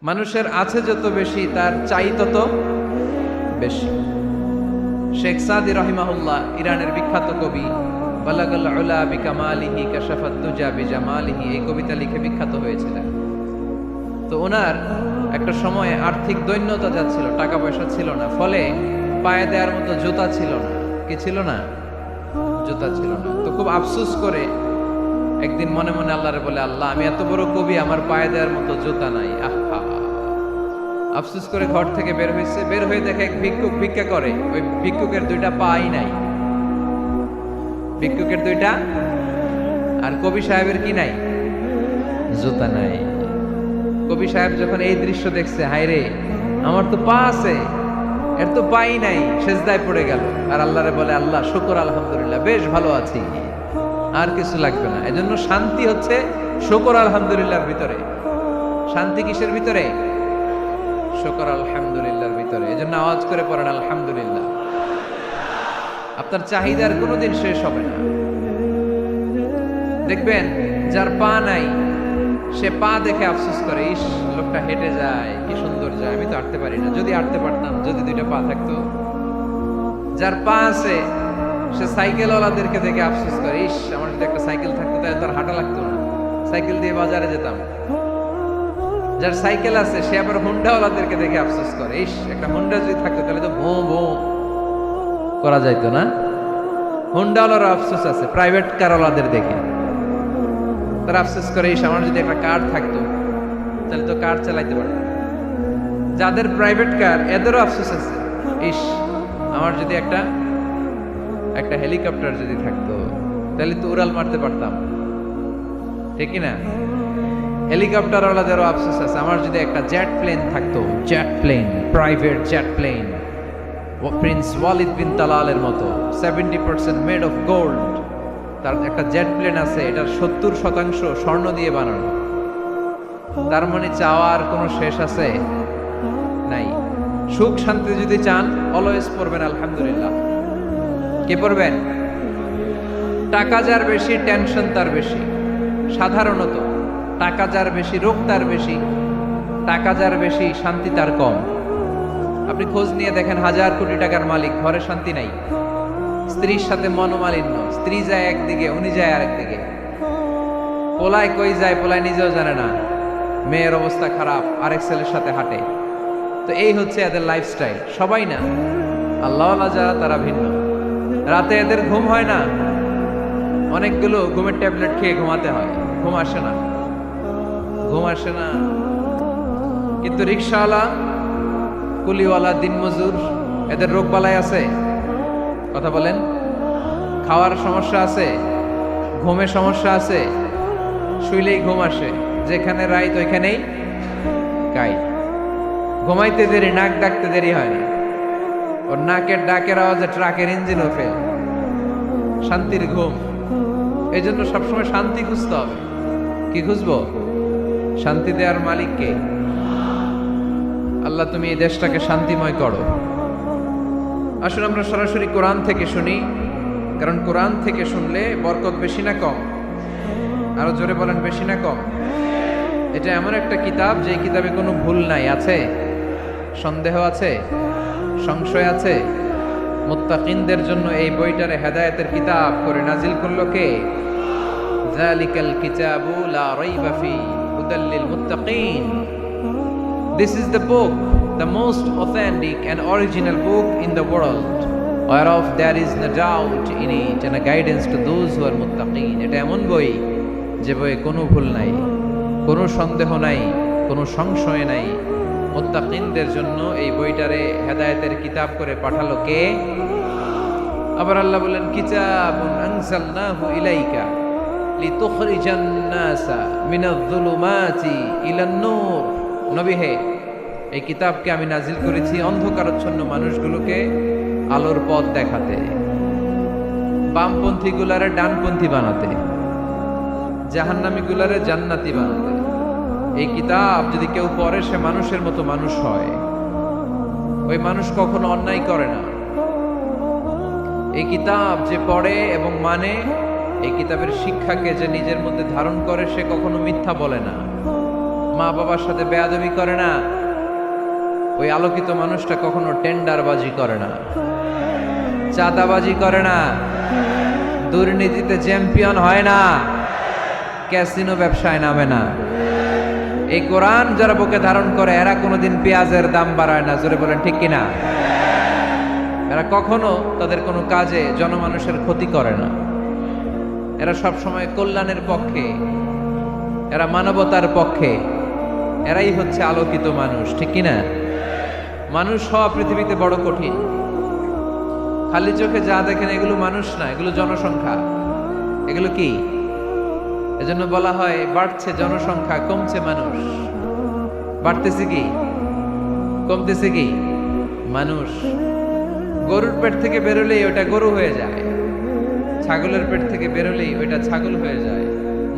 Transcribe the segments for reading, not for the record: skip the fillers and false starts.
মানুষের আছে যত বেশি তার চাই তত বেশি। শেখ সাদি রহিমাহুল্লাহ ইরানের বিখ্যাত কবি, বালাগাল উলা বিকামালিহি কাশাফাত দুজা বিজামালিহি, এই কবিতা লিখে বিখ্যাত হয়েছিলেন। তো ওনার একটা সময়ে আর্থিক দৈন্যতা যাচ্ছিল, টাকা পয়সা ছিল না, ফলে পায়ে দেওয়ার মতো জুতা ছিল না। কি ছিল না? জুতা ছিল না। তো খুব আফসোস করে একদিন মনে মনে আল্লাহরে বলে, আল্লাহ আমি এত বড় কবি, আমার পায়ে দেওয়ার মতো জুতা নাই। আহা, আফসোস করে ঘর থেকে বের হয়েছে। বের হয়ে দেখে এক ভিক্ষুক ভিক্ষা করে, ওই ভিক্ষুকের দুইটা পাই নাই। ভিক্ষুকের দুইটা, আর কবি সাহেবের কি নাই? জুতা নাই। কবি সাহেব যখন এই দৃশ্য দেখছে, হায় রে আমার তো পা আছে, এর তো পাই নাই, সেজদায় পড়ে গেল। আর আল্লাহরে বলে, আল্লাহ শুকর আলহামদুলিল্লাহ, বেশ ভালো আছি, আর কিছু লাগবে না। এজন্য শান্তি হচ্ছে শুকর আলহামদুলিল্লাহর ভিতরে। শান্তি কিসের ভিতরে? শুকর আলহামদুলিল্লাহর ভিতরে। এজন্য আওয়াজ করে পড়েন আলহামদুলিল্লাহ। আপনার চাহিদার কোনোদিন শেষ হবে না। দেখবেন যার পা নাই, সে পা দেখে আফসোস করে, ইস লোকটা হেঁটে যায়, কি সুন্দর যায়, আমি তো হাঁটতে পারি না, যদি হাঁটতে পারতাম, যদি দুইটা পা থাকতো। যার পা আছে সে সাইকেলওয়ালাদেরকে দেখে আফসোস করে, ইস আমার যদি একটা সাইকেল থাকতো তাহলে তার হাঁটা লাগতো না, সাইকেল দিয়ে বাজারে যেতাম। যার সাইকেল আছে সে আবার হুন্ডাওয়ালাদেরকে দেখে আফসোস করে, ইস একটা হুন্ডা যদি থাকতো তাহলে তো ভোঁ ভোঁ করা যাইতো না। হুন্ডাওয়ালার আফসোস আছে প্রাইভেট কারওয়ালাদের দেখে, তারা আফসোস করে, ইস আমার যদি একটা কার থাকতো তাহলে তো কার চালাইতে পারতো। যাদের প্রাইভেট কার এদেরও আফসোস আছে, ইস আমার যদি একটা হেলিকপ্টার যদি থাকতো তাহলে তো উড়াল মারতে পারতাম, ঠিক না? হেলিকপ্টার ওয়ালাদেরও আফসোস আছে, আমার যদি একটা জেট প্লেন থাকতো, jet plane, private jet plane, prince Walid bin তালালের মতো 70% মেড অফ গোল্ড, তার একটা জেট প্লেন আছে, এটার 70% স্বর্ণ দিয়ে বানানো। তার মানে চাওয়ার কোনো শেষ আছে? নাই। সুখ শান্তি যদি চান, অলওয়েজ পড়বেন আলহামদুলিল্লাহ। কি পড়বেন? টাকা যার বেশি, টেনশন তার বেশি। সাধারণত টাকা যার বেশি, রোগ তার বেশি। টাকা যার বেশি, শান্তি তার কম। আপনি খোঁজ নিয়ে দেখেন, 1000 কোটি টাকার মালিক, ঘরে শান্তি নাই। স্ত্রীর সাথে মনোমালিন্য, স্ত্রী যায় একদিকে, উনি যায় আরেকদিকে। পোলায় কই যায়, পোলায় নিজেও জানে না, মেয়ের অবস্থা খারাপ, আরেক ছেলের সাথে হাঁটে। তো এই হচ্ছে এদের লাইফস্টাইল। সবাই না, আল্লাহওয়ালা যারা তারা ভিন্ন। রাতে এদের ঘুম হয় না, অনেকগুলো ঘুমের ট্যাবলেট খেয়ে ঘুমাতে হয়, ঘুম আসে না, ঘুম আসে না। কিন্তু রিক্সাওয়ালা, কুলিওয়ালা, দিনমজুর, এদের রোগ বালাই আছে? কথা বলেন। খাওয়ার সমস্যা আছে, ঘুমের সমস্যা আছে, শুইলেই ঘুম আসে, যেখানে রাইত ওইখানেই গাই। ঘুমাইতে দেরি, নাক ডাকতে দেরি হয় না, ওর নাকের ডাকের আওয়াজে ট্রাকের ইঞ্জিনও ফেল। শান্তির ঘুম। এই জন্য সবসময় শান্তি খুঁজতে হবে। কি খুঁজবো? শান্তি দেওয়ার মালিক কে? আল্লাহ তুমি এই দেশটাকে শান্তিময় করো। আসুন আমরা সরাসরি কোরআন থেকে শুনি, কারণ কোরআন থেকে শুনলে বরকত বেশি না কম? আরো জোরে বলেন, বেশি না কম? এটা এমন একটা কিতাব যে কিতাবে কোনো ভুল নাই। আছে? সন্দেহ আছে? সংশয় আছে? মুত্তাকিনদের জন্য এই বইটারে হেদায়েতের কিতাব করে নাজিল করলো কে? যালিকাল কিতাবু লা রাইবা ফি হুদাল লিল মুত্তাকিন। This is the book, the most authentic and original book in the world, whereof there is no doubt in it and a guidance to those who are muttaqin. এটা এমন বই যে বইয়ে কোনো ভুল নাই, কোনো সন্দেহ নাই, কোনো সংশয় নাই। মুত্তাকিনদের জন্য এই বইটারে হেদায়েতের কিতাব করে পাঠালো কে? আবার আল্লাহ বলেন, কিতাবুন আনজালনাহু ইলাইকা লিতুখরিজান নাসা মিনাজ-যুলুমাতি ইলান-নূর। নবী হে, এই কিতাবকে আমি নাজিল করেছি অন্ধকারাচ্ছন্ন মানুষগুলোকে আলোর পথ দেখাতে, বামপন্থী গুলারে ডানপন্থী বানাতে, জাহান্নামী গুলারে জান্নাতি বানাতে। এই কিতাব যদি কেউ পড়ে, সে মানুষের মতো মানুষ হয়। ওই মানুষ কখনো অন্যায় করে না। এই কিতাব যে পড়ে এবং মানে, এই কিতাবের শিক্ষাকে যে নিজের মধ্যে ধারণ করে, সে কখনো মিথ্যা বলে না। মা বাবার সাথে বেয়াদবি করে না, ওই আলোকিত মানুষটা কখনো টেন্ডারবাজি করে না, চাঁদাবাজি করে না, দুর্নীতিতে চ্যাম্পিয়ন হয় না, ক্যাসিনো ব্যবসায় নামে না। এই কোরআন যারা বুকে ধারণ করে এরা কোনোদিন পেঁয়াজের দাম বাড়ায় না। জোরে বলেন ঠিক কিনা? এরা কখনো তাদের কোনো কাজে জনমানুষের ক্ষতি করে না। এরা সব সময় কল্যাণের পক্ষে, এরা মানবতার পক্ষে। এরাই হচ্ছে আলোকিত মানুষ, ঠিক কিনা? মানুষ হওয়া পৃথিবীতে বড় কঠিন। খালি চোখে যা দেখেন এগুলো মানুষ না, এগুলো জনসংখ্যা। এগুলো কি? এজন্য বলা হয় বাড়ছে জনসংখ্যা, কমছে মানুষ। বাড়তেছে কি, কমতেছে কি? মানুষ। গরুর পেট থেকে বেরোলেই ওটা গরু হয়ে যায়, ছাগলের পেট থেকে বেরোলেই ওইটা ছাগল হয়ে যায়,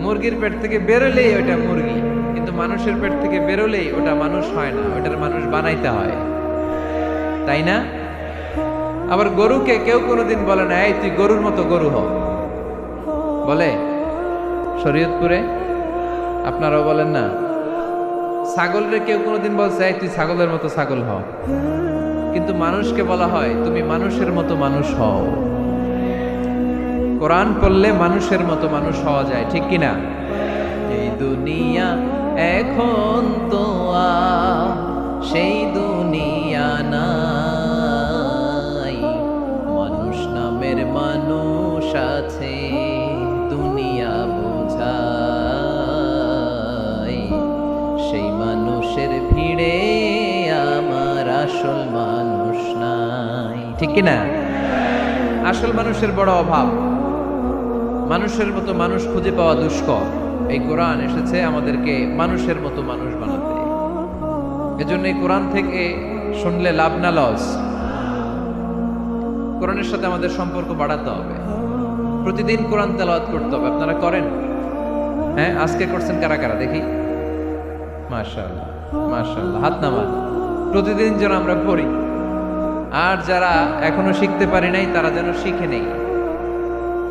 মুরগির পেট থেকে বেরোলেই ওইটা মুরগি। কিন্তু মানুষের পেট থেকে বেরোলেই ওটা মানুষ হয় না, ওটার মানুষ বানাইতে হয়, তাই না? আবার গরুকে কেউ কোনোদিন বলে না এই তুই গরুর মতো গরু হ, বলে? শরীয়তপুরে আপনারাও বলেন না? ছাগলরে কেউ কোনোদিন বলছে এই তুই ছাগলের মতো ছাগল হ, কিন্তু মানুষকে বলা হয় তুমি মানুষের মতো মানুষ হও। কোরআন পড়লে মানুষের মতো মানুষ হওয়া যায়, ঠিক কিনা? এই দুনিয়া এখন তো সেই দুনিয়া নাই, মানুষ নামের মানুষ আছে দুনিয়া বোঝাই, সেই মানুষের ভিড়ে আমার আসল মানুষ নাই, ঠিক কিনা? আসল মানুষের বড় অভাব, মানুষের মতো মানুষ খুঁজে পাওয়া দুষ্কর। এই কোরআন এসেছে আমাদেরকে মানুষের মতো মানুষ বানাতে। এজন্য এই কোরআন থেকে শুনলে লাভ না লস। কোরআনের সাথে আমাদের সম্পর্ক বাড়াতে হবে, প্রতিদিন কোরআন তেলাওয়াত করতে হবে। আপনারা করেন? হ্যাঁ, আজকে করছেন কারা কারা দেখি? মাশাআল্লাহ, মাশাআল্লাহ, হাত নামান। প্রতিদিন যেন আমরা পড়ি, আর যারা এখনো শিখতে পারি নাই তারা যেন শিখে নেই।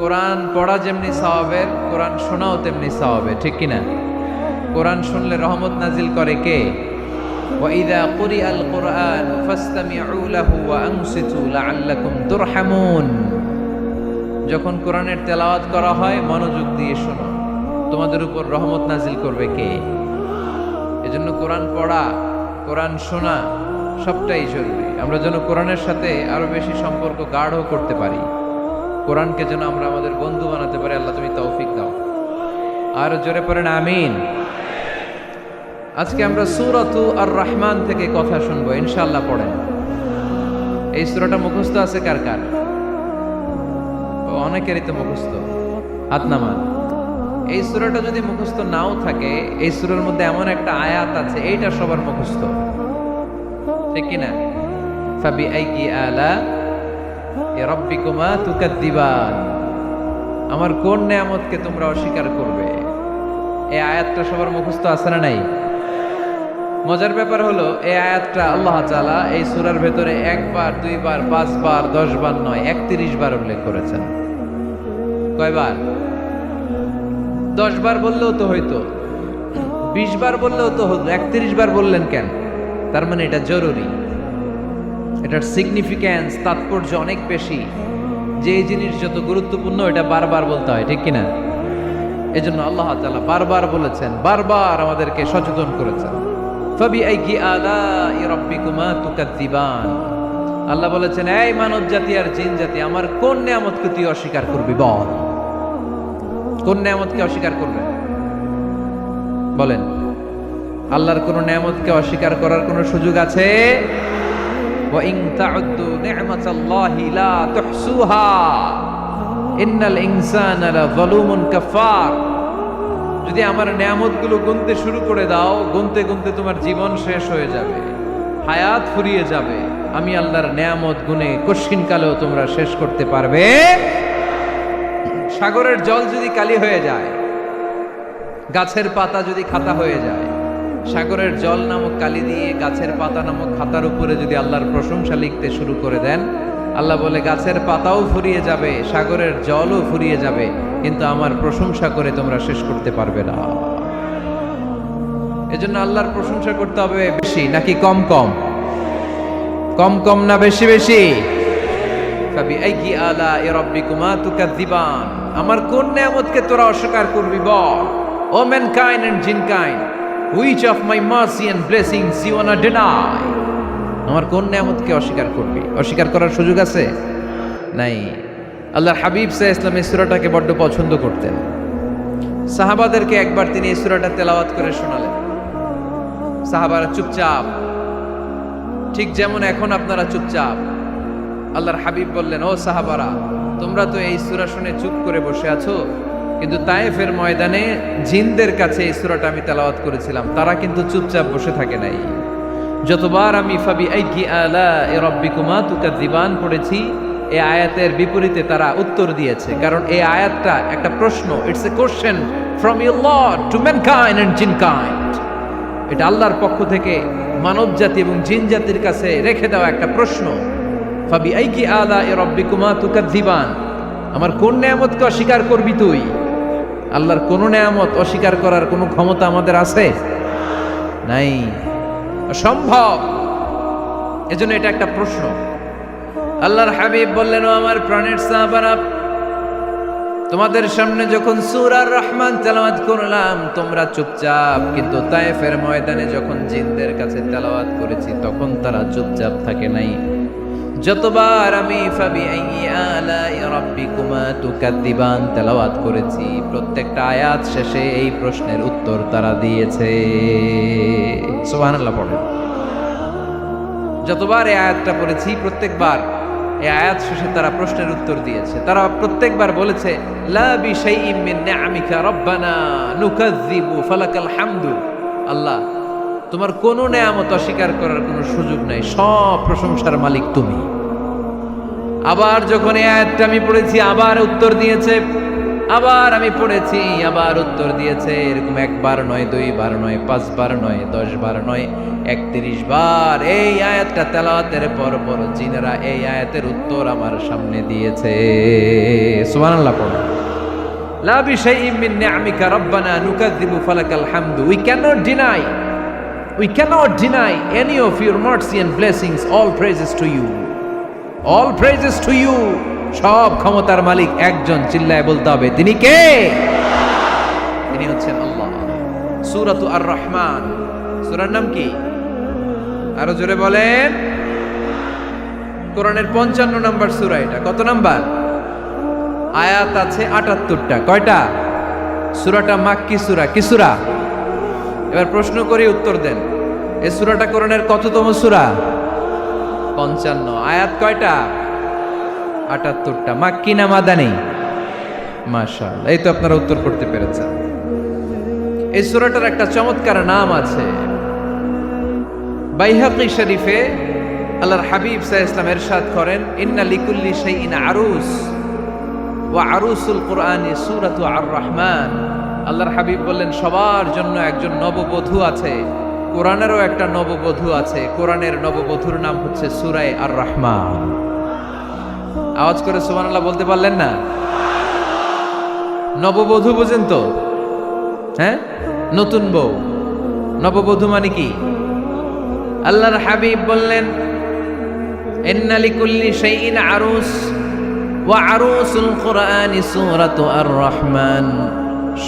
কোরআন পড়া যেমনি সওয়াবের, কোরআন শোনাও তেমনি সওয়াবের, ঠিক কিনা? কোরআন শুনলে রহমত নাজিল করে কে? وَإِذَا قُرِئَ الْقُرْآنُ فَاسْتَمِعُوا لَهُ وَأَنصِتُوا لَعَلَّكُمْ تُرْحَمُونَ। যখন কোরআনের তেলাওয়াত করা হয় মনোযোগ দিয়ে শোনো, তোমাদের উপর রহমত নাজিল করবে কে? এজন্য কোরআন পড়া, কোরআন শোনা সবটাই জরুরি। আমরা যেন কোরআনের সাথে আরো বেশি সম্পর্ক গাঢ় করতে পারি, কোরআনকে যেন আমরা আমাদের বন্ধু বানাতে পারি। আল্লাহ তুমি তৌফিক দাও। আর জোরে পড়েন আমিন। আজকে আমরা সূরাতু আর রহমান থেকে কথা শুনবো ইনশাআল্লাহ। পড়েন। এই সূরাটা মুখস্থ আছে কার কার? অনেকেরই তো মুখস্থ, হাত নামান। এই সূরাটা যদি মুখস্থ নাও থাকে, এই সূরার মধ্যে এমন একটা আয়াত আছে এইটা সবার মুখস্থ, ঠিক কিনা? ফাবিআইয়ি আলা রাব্বিকুমা তুকাদ্দিবান। আমার কোন নেয়ামতকে তোমরা অস্বীকার করবে? এই আয়াতটা সবার মুখস্থ আছে না নাই? মজার ব্যাপার হলো এই আয়াতটা আল্লাহ তাআলা এই সূরার ভেতরে একবার, দুইবার, 5 বার, 10 বার নয়, 31 বার উল্লেখ করেছেন। কয়বার? 10 বার বললেও তো হইতো, 20 বার বললেও তো হতো, 31 বার বললেন কেন? তার মানে এটা জরুরি, এটার সিগনিফিক্যান্স, তাৎপর্য অনেক বেশি। যে জিনিস যত গুরুত্বপূর্ণ এটা বারবার বলতে হয়, ঠিক কিনা? এজন্য আল্লাহ তাআলা বারবার বলেছেন, বারবার আমাদেরকে সচেতন করেছেন। ফাবিআইয়ি আলাই রাব্বিকুমা তুকাদ্দিবান। আল্লাহ বলেছেন, এই মানব জাতি আর জিন জাতি, আমার কোন নিয়ামতকে তুই অস্বীকার করবি বল? কোন নিয়ামতকে অস্বীকার করবে? বলেন। আল্লাহর কোন নিয়ামতকে অস্বীকার করার কোন সুযোগ আছে? ওয়া ইন তাউদ্দু নি'মাতাল্লাহি লা তুহসুহা ইন্নাল ইনসানা লাযালুমুন কাফার। যদি আমার নিয়ামতগুলো গুনতে শুরু করে দাও, গুনতে গুনতে তোমার জীবন শেষ হয়ে যাবে, হায়াত ফুরিয়ে যাবে। আমি আল্লাহর নিয়ামত গুনে কশিন কালেও তোমরা শেষ করতে পারবে। সাগরের জল যদি কালি হয়ে যায়, গাছের পাতা যদি খাতা হয়ে যায়, সাগরের জল নামক কালি দিয়ে গাছের পাতা নামক খাতার উপরে যদি আল্লাহর প্রশংসা লিখতে শুরু করে দেন, আল্লাহ বলে গাছের পাতাও ফুরিয়ে যাবে, সাগরের জলও ফুরিয়ে যাবে, কিন্তু আমার প্রশংসা করে তোমরা শেষ করতে পারবে না। এজন্য আল্লাহর প্রশংসা করতে হবে বেশি নাকি কম কম? কম কম না বেশি বেশি? ফাবিআইয়ি আলাই রাব্বিকুমা তুকাযযিবান, আমার কোন নিয়ামতকে তোরা অস্বীকার করবি বল। O mankind and jinnkind, which of my mercy and blessings you want to deny? আমার কোন নিয়ামতকে অস্বীকার করবি? অস্বীকার করার সুযোগ আছে? নাই। আল্লাহর হাবিব সাল্লাল্লাহু আলাইহি ওয়াসাল্লাম এই সূরাটাকে বড্ড পছন্দ করতেন। সাহাবাদেরকে একবার তিনি এই সূরাটা তেলাওয়াত করে শোনালেন। সাহাবারা চুপচাপ, ঠিক যেমন এখন আপনারা চুপচাপ। আল্লাহর হাবিব বললেন, ও সাহাবারা, তোমরা তো এই সূরা শুনে চুপ করে বসে আছো, কিন্তু তায়েফের ময়দানে জিনদের কাছে এই সূরাটা আমি তেলাওয়াত করেছিলাম, তারা কিন্তু চুপচাপ বসে থাকে নাই। যতবার আমি ফাবিআইয়ি আলাই রাব্বিকুমা তুকাযযিবান পড়েছি, এই আয়াতের বিপরীতে তারা উত্তর দিয়েছে, কারণ এই আয়াতটা একটা প্রশ্ন। It's a question from your lord to mankind and jinnkind. এটা আল্লাহর পক্ষ থেকে মানব জাতি এবং জিন জাতির কাছে রেখে দেওয়া একটা প্রশ্ন। ফাবিআইয়ি আলাই রাব্বিকুমা তুকাযযিবান, আমার কোন নিয়ামতকে অস্বীকার করবি তুই? আল্লাহর কোন নিয়ামত অস্বীকার করার কোনো ক্ষমতা আমাদের আছে? নাই, অসম্ভব। এজন্য এটা একটা প্রশ্ন। আল্লাহর হাবিব বললেন, ও আমার প্রাণের সাহাবারা, তোমাদের সামনে যখন সূরা রহমান তেলাওয়াত করলাম তোমরা চুপচাপ, কিন্তু তায়েফের ময়দানে যখন জিনদের কাছে তেলাওয়াত করেছি তখন তারা চুপচাপ থাকে নাই। যতবার আমি ফাবিআইয়ি আলাই রাব্বিকুমা তুকাযযিবান তেলাওয়াত করেছি, প্রত্যেকটা আয়াত শেষে এই প্রশ্নের উত্তর তারা দিয়েছে। সুবহানাল্লাহ পড়েন। যতবার এই আয়াতটা পড়েছি প্রত্যেকবার এই আয়াত শেষে তারা প্রশ্নের উত্তর দিয়েছে। তারা প্রত্যেকবার বলেছে, লা বিশাইইম মিন নিআমিকা রাব্বানা নুকাযযিবু ফালাকাল হামদু। আল্লাহ, তোমার কোনো নেয়ামত অস্বীকার করার কোনো সুযোগ নাই, সব প্রশংসার মালিক তুমি। আবার যখন এই আয়াতটা আমি পড়েছি আবার উত্তর দিয়েছে, আবার আমি পড়েছি আবার উত্তর দিয়েছে। এরকম একবার নয়, দুইবার নয়, পাঁচবার নয়, 10 বার নয়, 31 বার এই আয়াতটা তেলাওয়াতের পর পর জিনেরা এই আয়াতের উত্তর আমার সামনে দিয়েছে। সুবহানাল্লাহ পড়ো। লা বিশাইইম মিন নিআমিকা রাব্বানা নুকাযযিবু ফালাকাল হামদু। We cannot deny any of your mercy and blessings. All praises to you. All praises to you. সব ক্ষমতার মালিক একজন, চিল্লায় বলতে হবে, তিনি কে? তিনি হচ্ছেন আল্লাহ। সূরাতু আর রহমান, সূরার নাম কি? আরো জোরে বলেন। কোরআনের 55 নম্বর সূরা এটা। কত নাম্বার? আয়াত আছে 78টা। কয়টা? সূরাটা মাক্কি সূরা। কি সূরা? এবার প্রশ্ন করি, উত্তর দেন। এই সূরাটা কোরআনের কততম সূরা? 55। আয়াত কয়টা? 78টা। মাক্কি না মাদানী? মাশাআল্লাহ, এই তো আপনারা উত্তর করতে পেরেছেন। এই সূরাটার একটা চমৎকার নাম আছে। বাইহাকী শরীফে আল্লাহর হাবিব সাল্লাল্লাহু আলাইহি ওয়াসাল্লাম ইরশাদ করেন, ইন্না লিকুল্লি শাইইন আরুস ওয়া আরুসুল কুরআনি সূরাতু আর রহমান। আল্লাহর হাবিব বললেন, সবার জন্য একজন নববধূ আছে, কোরআনেরও একটা নববধূ আছে। কোরআনের নববধূর নাম হচ্ছে সূরা আর রহমান। আওয়াজ করে সুবহানাল্লাহ বলতে পারলেন না? নববধূ বুঝেন তো? হ্যাঁ, নতুন বউ। নববধূ মানে কি? আল্লাহর হাবিব বললেন, ইন্না লিকুল্লি শাইইন আরুস ওয়া আরুসুল কুরআনি সূরাতু আর রহমান।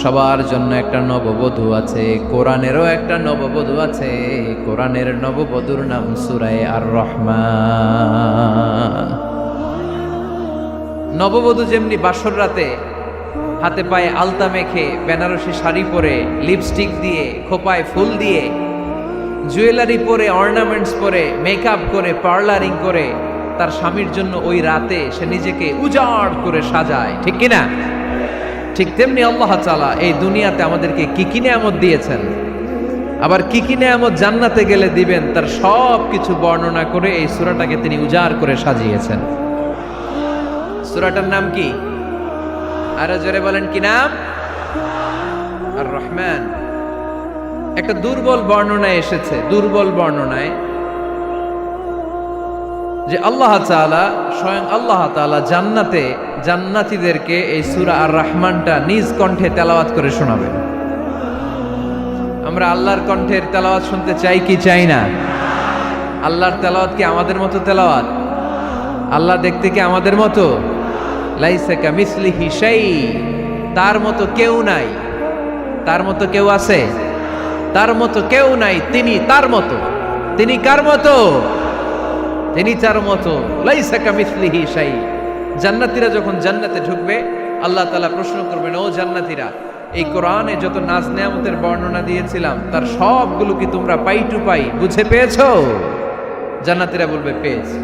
সবার জন্য একটা নববধূ আছে, কোরআনেরও একটা নববধূ আছে। কোরআনের নববধূর নাম সূরা আর রহমান। নববধূ যেমনি বাসর রাতে হাতে পায়ে আলতা মেখে, বেনারসি শাড়ি পরে, লিপস্টিক দিয়ে, খোপায় ফুল দিয়ে, জুয়েলারি পরে, অর্নামেন্টস পরে, মেকআপ করে, পার্লারিং করে তার স্বামীর জন্য ওই রাতে সে নিজেকে উজাড় করে সাজায়, ঠিক কিনা? ঠিক তেমনি আল্লাহ তাআলা এই দুনিয়াতে আমাদেরকে কি কি নিয়ামত দিয়েছেন, আবার কি কি নিয়ামত জান্নাতে গেলে দিবেন, তার সব কিছু বর্ণনা করে এই সূরাটাকে তিনি উজাড় করে সাজিয়েছেন। সূরাটার নাম কি? আরো জোরে বলেন, কি নাম? আর রহমান। একটা দুর্বল বর্ণনায় এসেছে, দুর্বল বর্ণনায়, যে আল্লাহ তাআলা, স্বয়ং আল্লাহ তাআলা জান্নাতে জান্নাতীদেরকে এই সূরা আর রহমানটা নিজ কণ্ঠে তেলাওয়াত করে শোনাবেন। আমরা আল্লাহর কণ্ঠের তেলাওয়াত শুনতে চাই কি চাই না? আল্লাহর তেলাওয়াত কি আমাদের মতো তেলাওয়াত? আল্লাহ দেখতে কি আমাদের মতো? লাইসা কামিসলিহি শাই, তার মতো কেউ নাই। তার মতো কেউ আছে? তার মতো কেউ নাই। তিনি তার মতো। তিনি কার মতো? তিনি তার মতো। লাইসা কামিসলিহি শাই। জান্নাতীরা যখন জান্নাতে ঢুকবে, আল্লাহ তাআলা প্রশ্ন করবেন, ও জান্নাতীরা, এই কোরআনে যত নাজ নেয়ামতের বর্ণনা দিয়েছিলাম তার সবগুলো কি তোমরা পাই টু পাই বুঝে পেয়েছো? জান্নাতীরা বলবে পেয়েছি।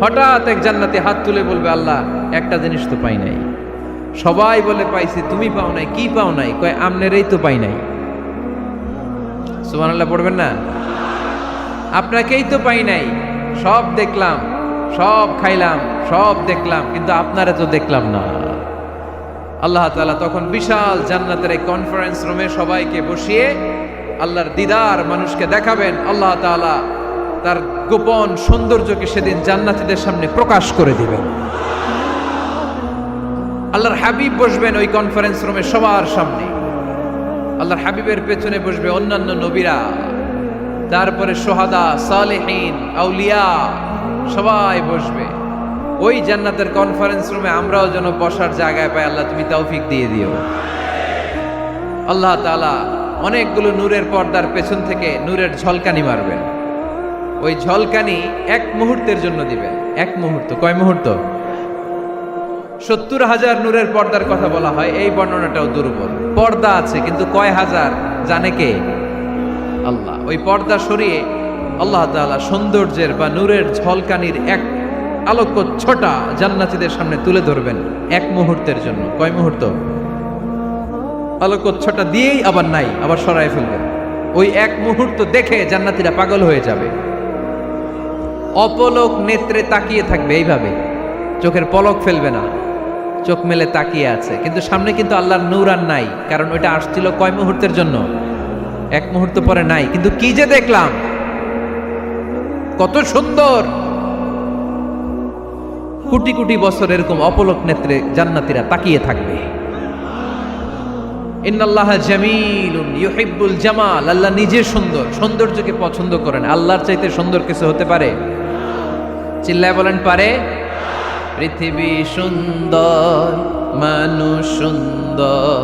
হঠাৎ এক জান্নাতি হাত তুলে বলবে, আল্লাহ একটা জিনিস তো পাই নাই। সবাই বলে পাইছি, তুমি পাও নাই। কি পাও নাই? কয় আমনেরই তো পাই নাই। সুবহানাল্লাহ পড়বেন না? আপনাকেই তো পাই নাই। সব দেখলাম, সব খাইলাম, সব দেখলাম, কিন্তু আপনারা তো দেখলাম না। আল্লাহ তাআলা তখন বিশাল জান্নাতের এই কনফারেন্স রুমে সবাইকে বসিয়ে আল্লাহর দিদার মানুষকে দেখাবেন। আল্লাহ তাআলা তার গোপন সৌন্দর্যকে সেদিন জান্নাতীদের সামনে প্রকাশ করে দিবেন। আল্লাহর হাবিব বসবেন ওই কনফারেন্স রুমে সবার সামনে। আল্লাহর হাবিবের পেছনে বসবে অন্যান্য নবীরা, তারপরে সোহাদা, সালেহীন, আউলিয়া সবাই বসবে ওই জান্নাতের কনফারেন্স রুমে। আমরাও যেন বসার জায়গায় পাই, আল্লাহ তুমি তৌফিক দিয়ে দিও। আল্লাহ তাআলা অনেকগুলো নূরের পর্দার পেছন থেকে নূরের ঝলকানি মারবেন। ওই ঝলকানি এক মুহূর্তের জন্য দিবেন। এক মুহূর্ত। কয় মুহূর্ত? 70,000 নূরের পর্দার কথা বলা হয়। এই বর্ণনাটাও দুর্বল। পর্দা আছে কিন্তু কয় হাজার জানে কে? আল্লাহ। ওই পর্দা সরিয়ে আল্লাহ তাআলা সৌন্দর্যের বা নূরের ঝলকানির এক আলোকচ্ছটা জান্নাতীদের সামনে তুলে ধরবেন এক মুহূর্তের জন্য। কয় মুহূর্ত? আলোকচ্ছটা দিয়েই আবার নাই, আবার সরায় ফেলবেন। ওই এক মুহূর্ত দেখে জান্নাতীরা পাগল হয়ে যাবে, অপলক নেত্রে তাকিয়ে থাকবে। এইভাবে চোখের পলক ফেলবে না, চোখ মেলে তাকিয়ে আছে। কিন্তু সামনে কিন্তু আল্লাহর নূর আর নাই, কারণ ওইটা আসছিল কয় মুহূর্তের জন্য? এক মুহূর্ত পরে নাই। কিন্তু কি যে দেখলাম, কত সুন্দর! কোটি কোটি বছর এরকম অপলক নেত্রে জান্নাতীরা তাকিয়ে থাকবে। ইন্নাল্লাহা জামিলুন ইউহিব্বুল জামাল। আল্লাহ নিজে সুন্দর, সৌন্দর্যকে পছন্দ করেন। আল্লাহর চাইতে সুন্দর কিছু হতে পারে? চিল্লায় বলেন পারে? পৃথিবী সুন্দর, মানুষ সুন্দর,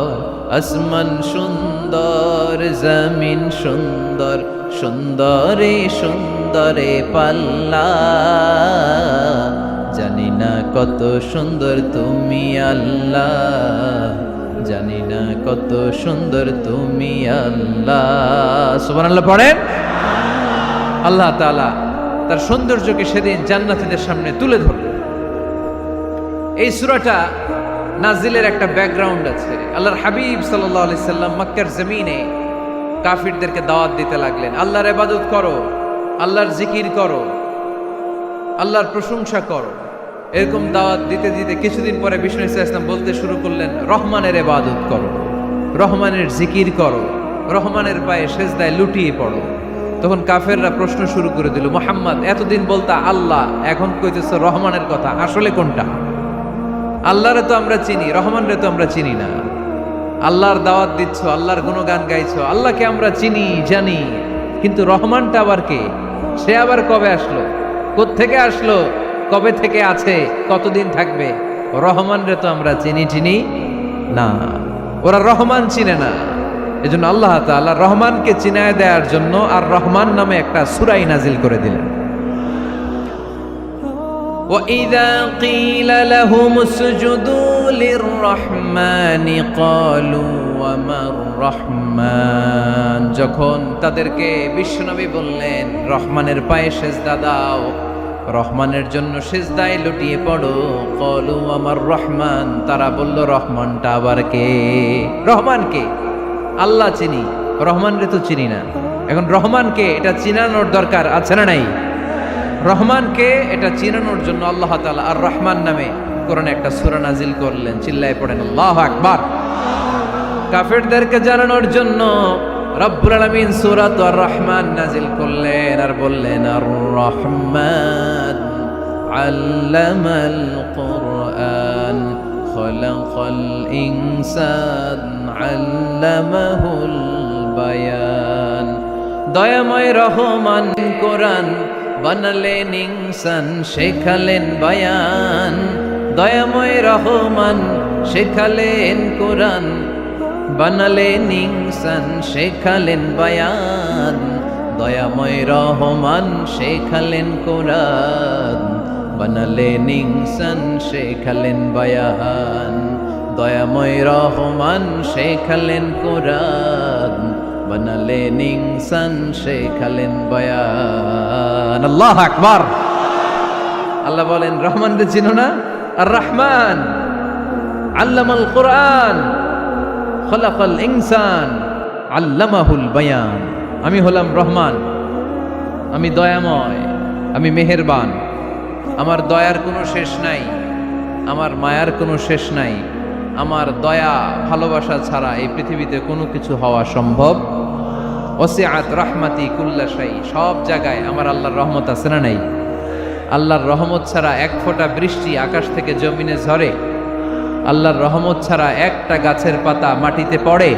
আসমান সুন্দর, জমিন সুন্দর, সুন্দরে সুন্দরে পাল্লা। জানি না কত সুন্দর তুমি আল্লাহ, জানি না কত সুন্দর তুমি আল্লাহ। সুবহানাল্লাহ পড়েন। আল্লাহ তাআলা তার সৌন্দর্যকে সেদিন জান্নাতীদের সামনে তুলে ধরলেন। এই সূরাটা নাজিলের একটা ব্যাকগ্রাউন্ড আছে। আল্লাহর হাবিব সাল্লাল্লাহু আলাইহি সাল্লাম মক্কার জমিনে কাফিরদেরকে দাওয়াত দিতে লাগলেন, আল্লাহর ইবাদত করো, আল্লাহর জিকির করো, আল্লাহর প্রশংসা করো। এরকম দাওয়াত দিতে দিতে কিছুদিন পরে বিষ্ণু ইসলাম বলতে শুরু করলেন, রহমানের ইবাদত করো, রহমানের জিকির করো, রহমানের পায়ে সেজদায় লুটিয়ে পড়ো। তখন কাফেররা প্রশ্ন শুরু করে দিল, মুহাম্মদ এতদিন বলতা আল্লাহ, এখন কইতেছ রহমানের কথা, আসলে কোনটা? আল্লাহরে তো আমরা চিনি, রহমানরে তো আমরা চিনি না। আল্লাহর দাওয়াত দিচ্ছ, আল্লাহর গুণগান গাইছো, আল্লাহকে আমরা চিনি জানি, কিন্তু রহমানটা আবার কে? সে আবার কবে আসলো, কোত্থেকে আসলো, কবে থেকে আছে, কতদিন থাকবে? রহমানরে তো আমরা চিনি না। ওরা রহমান চিনে না। এজন্য আল্লাহ তাআলা রহমানকে চিনায় দেওয়ার জন্য আর রহমান নামে একটা সূরা নাজিল করে দিলেন। وَإِذَا قِيلَ لَهُمُ اسْجُدُوا لِلرَّحْمَنِ قَالُوا وَمَا الرَّحْمَنُ। যখন তাদেরকে বিশ্বনবী বললেন রহমানের পায়ে সেজদা দাও, রহমানের জন্য সেজদায় লুটিয়ে পড়ো, ক্বালু ওয়ামার রহমান, তারা বলল রহমানটা আবার কে? রহমান কে? আল্লাহ চিনি, রহমানরে তো চিনি না। এখন রহমানকে এটা চিনানোর দরকার আছে না নাই? রহমানকে এটা চিনানোর জন্য আল্লাহ তাআলা আর রহমান নামে কোরআনে একটা সূরা নাজিল করলেন। চিল্লায় পড়েন আল্লাহু আকবার। কাফেরদেরকে জানানোর জন্য রব্বুল আলামিন সূরাত আর রহমান নাজিল করলেন আর বললেন, আর রহমান আল্লামাল কুরআন খালাকাল ইনসান আল্লামাহুল বায়ান। দয়াময় রহমান কোরআন বানালেন ইনসান শেখালেন বায়ান। দয়াময় রহমান শেখালেন কোরআন বানালেন ইনসান শেখালেন বায়ান। দয়াময় রহমান শেখালেন কোরআন বানালেন ইনসান শেখালেন বায়ান। দয়াময় রহমান শেখালেন কোরআন বানালেন ইনসান শেখালেন বায়ান। আল্লাহু আকবার। আল্লাহ বলেন রহমানকে চিনো না? আর রহমান আল্লামাল কোরআন খলাকাল ইনসান আল্লামাহুল বায়ান। আমি হলাম রহমান, আমি দয়াময়, আমি মেহেরবান। আমার দয়ার কোনো শেষ নাই, আমার মায়ার কোনো শেষ নাই। আমার দয়া ভালোবাসা ছাড়া এই পৃথিবীতে কোনো কিছু হওয়া সম্ভব। ওয়াসিআত রাহমাতি কুল্লা শাই। সব জায়গায় আমার আল্লাহর রহমত আছে না নাই? আল্লাহর রহমত ছাড়া এক ফোঁটা বৃষ্টি আকাশ থেকে জমিনে ঝরে? আল্লাহর রহমত ছাড়া একটা গাছের পাতা মাটিতে পড়ে?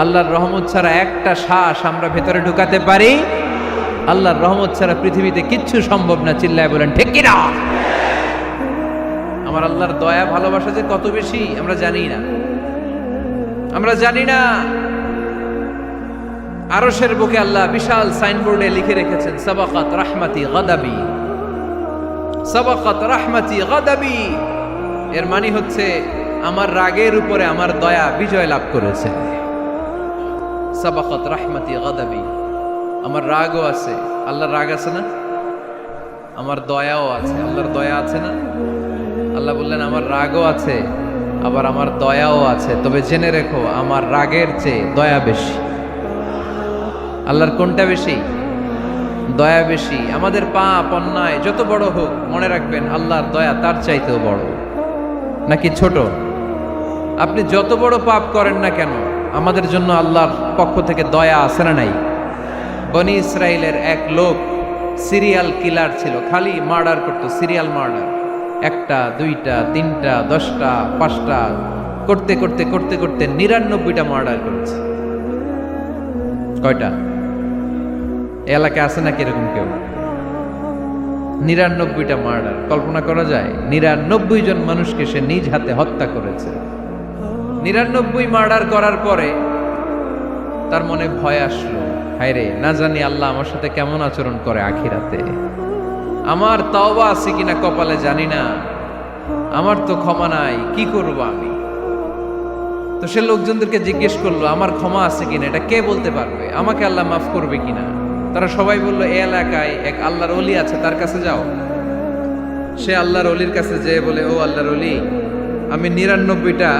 আল্লাহর রহমত ছাড়া একটা শ্বাস আমরা ভেতরে ঢুকাতে পারি? আল্লাহর রহমত ছাড়া পৃথিবীতে কিচ্ছু সম্ভব না। চিল্লায় বলেন ঠিক কিনা? আমার আল্লাহর দয়া ভালোবাসা যে কত বেশি আমরা জানি না, আমরা জানি না। আরশের বুকে আল্লাহ বিশাল সাইনবোর্ডে লিখে রেখেছেন সাবাকাত রাহমাতি গাদাবি। সাবাকাত রাহমাতি গাদাবি এর মানে হচ্ছে আমার রাগের উপরে আমার দয়া বিজয় লাভ করেছে। সাবাকাত রাহমাতি গাদাবি। আমার রাগও আছে, আল্লাহর রাগ আছে না? আমার দয়াও আছে, আল্লাহর দয়া আছে না? আল্লাহ বললেন আমার রাগও আছে আবার আমার দয়াও আছে, তবে জেনে রেখো আমার রাগের চেয়ে দয়া বেশি। আল্লাহর কোনটা বেশি? দয়া বেশি। আমাদের পাপ অন্যায় যত বড় হোক মনে রাখবেন আল্লাহর দয়া তার চাইতেও বড়। নাকি ছোট? আপনি যত বড় পাপ করেন না কেন আমাদের জন্য আল্লাহর পক্ষ থেকে দয়া আছে না নাই? বনি ইসরাইলের এক লোক সিরিয়াল কিলার ছিল, খালি মার্ডার করতো, সিরিয়াল মার্ডার। একটা, দুইটা, তিনটা, 10টা, 5টা করতে করতে করতে করতে 99টা মার্ডার করেছে। কয়টা? এলাকায় আছে নাকি এরকম কেউ? 99টা মার্ডার। কল্পনা করা যায়? 99 জন মানুষকে সে নিজ হাতে হত্যা করেছে। 99 মার্ডার করার পরে তার মনে ভয় আসলো, হায়রে না জানি আল্লাহ আমার সাথে কেমন আচরণ করে আখিরাতে। আমার তওবা আছে কিনা কপালে জানি না, আমার তো ক্ষমা নাই, কি করব আমি? তো সে লোকজনদেরকে জিজ্ঞেস করলো আমার ক্ষমা আছে কিনা, এটা কে বলতে পারবে? আমাকে আল্লাহ মাফ করবে কিনা? তারা সবাই বলল এই এলাকায় এক আল্লাহর ওলি আছে, তার কাছে যাও। সে আল্লাহর ওলির কাছে যেয়ে বলে, ও আল্লাহর ওলি, আমি 99টা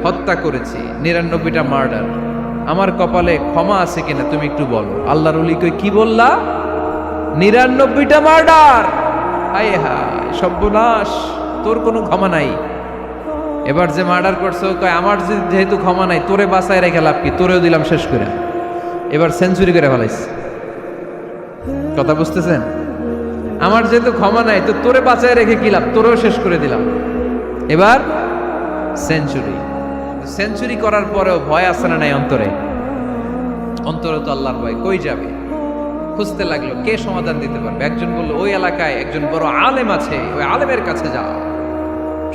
হত্যা করেছি, 99টা মার্ডার, আমার কপালে ক্ষমা আছে কিনা তুমি একটু বলো। আল্লাহর ওলি কই, কি বললা? 99টা মার্ডার? হায় হায় সর্বনাশ, তোর কোনো ক্ষমা নাই। এবার যে মার্ডার করছো কয় আমার যেহেতু ক্ষমা নাই, তোরে বাঁচায় রেখে লাভ কি, তোরেও দিলাম শেষ করে। এবার সেঞ্চুরি করে ফেলাইছে। কথা বুঝতেছেন? আমার যেহেতু ক্ষমা নাই তো তোরে বাঁচায় রেখে কি লাভ, তোরেও শেষ করে দিলাম। এবার সেঞ্চুরি। সেঞ্চুরি করার পরেও ভয় আসে না নাই অন্তরে? অন্তরে তো আল্লাহর ভয়। কই যাবে? খুঁজতে লাগলো কে সমাধান দিতে পারবে। একজন বলল ওই এলাকায় একজন বড় আলেম আছে, ওই আলেমের কাছে যাও।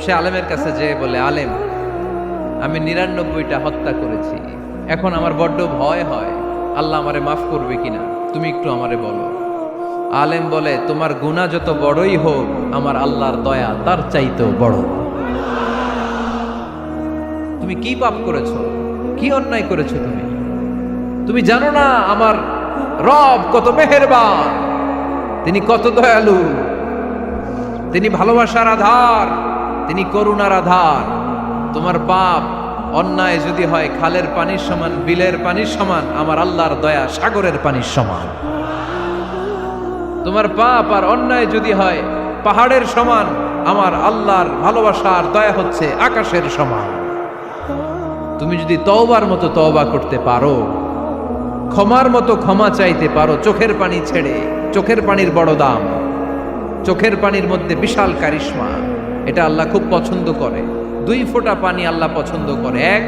সে আলেমের কাছে যেয়ে বলে, আলেম, আমি 99টা হত্যা করেছি, এখন আমার বড্ড ভয় হয়, আল্লাহ আমারে মাফ করবে কিনা, তুমি একটু আমারে বলো। আলেম বলে, তোমার গুনাহ যত বড়ই হোক আমার আল্লাহর দয়া তার চাইতেও বড়। তুমি কি পাপ করেছো, কি অন্যায় করেছো তুমি? তুমি জানো না আমার রব কত মেহেরবান, তিনি কত দয়ালু, তিনি ভালোবাসার আধার, তিনি করুণার আধার। তোমার পাপ অন্যায় যদি হয় খালের পানির সমান, বিলের পানির সমান, আমার আল্লাহর দয়া সাগরের পানির সমান। তোমার পাপ আর অন্যায় যদি হয় পাহাড়ের সমান, আমার আল্লাহর ভালোবাসার দয়া হচ্ছে আকাশের সমান। তুমি যদি তওবার মতো তওবা করতে পারো, ক্ষমার মতো ক্ষমা চাইতে পারো, চোখের পানি ছেড়ে, চোখের পানির বড় দাম, চোখের পানির মধ্যে বিশাল কারিশমা, এটা আল্লাহ খুব পছন্দ করে। 2 ফোঁটা পানি আল্লাহ পছন্দ করে। এক,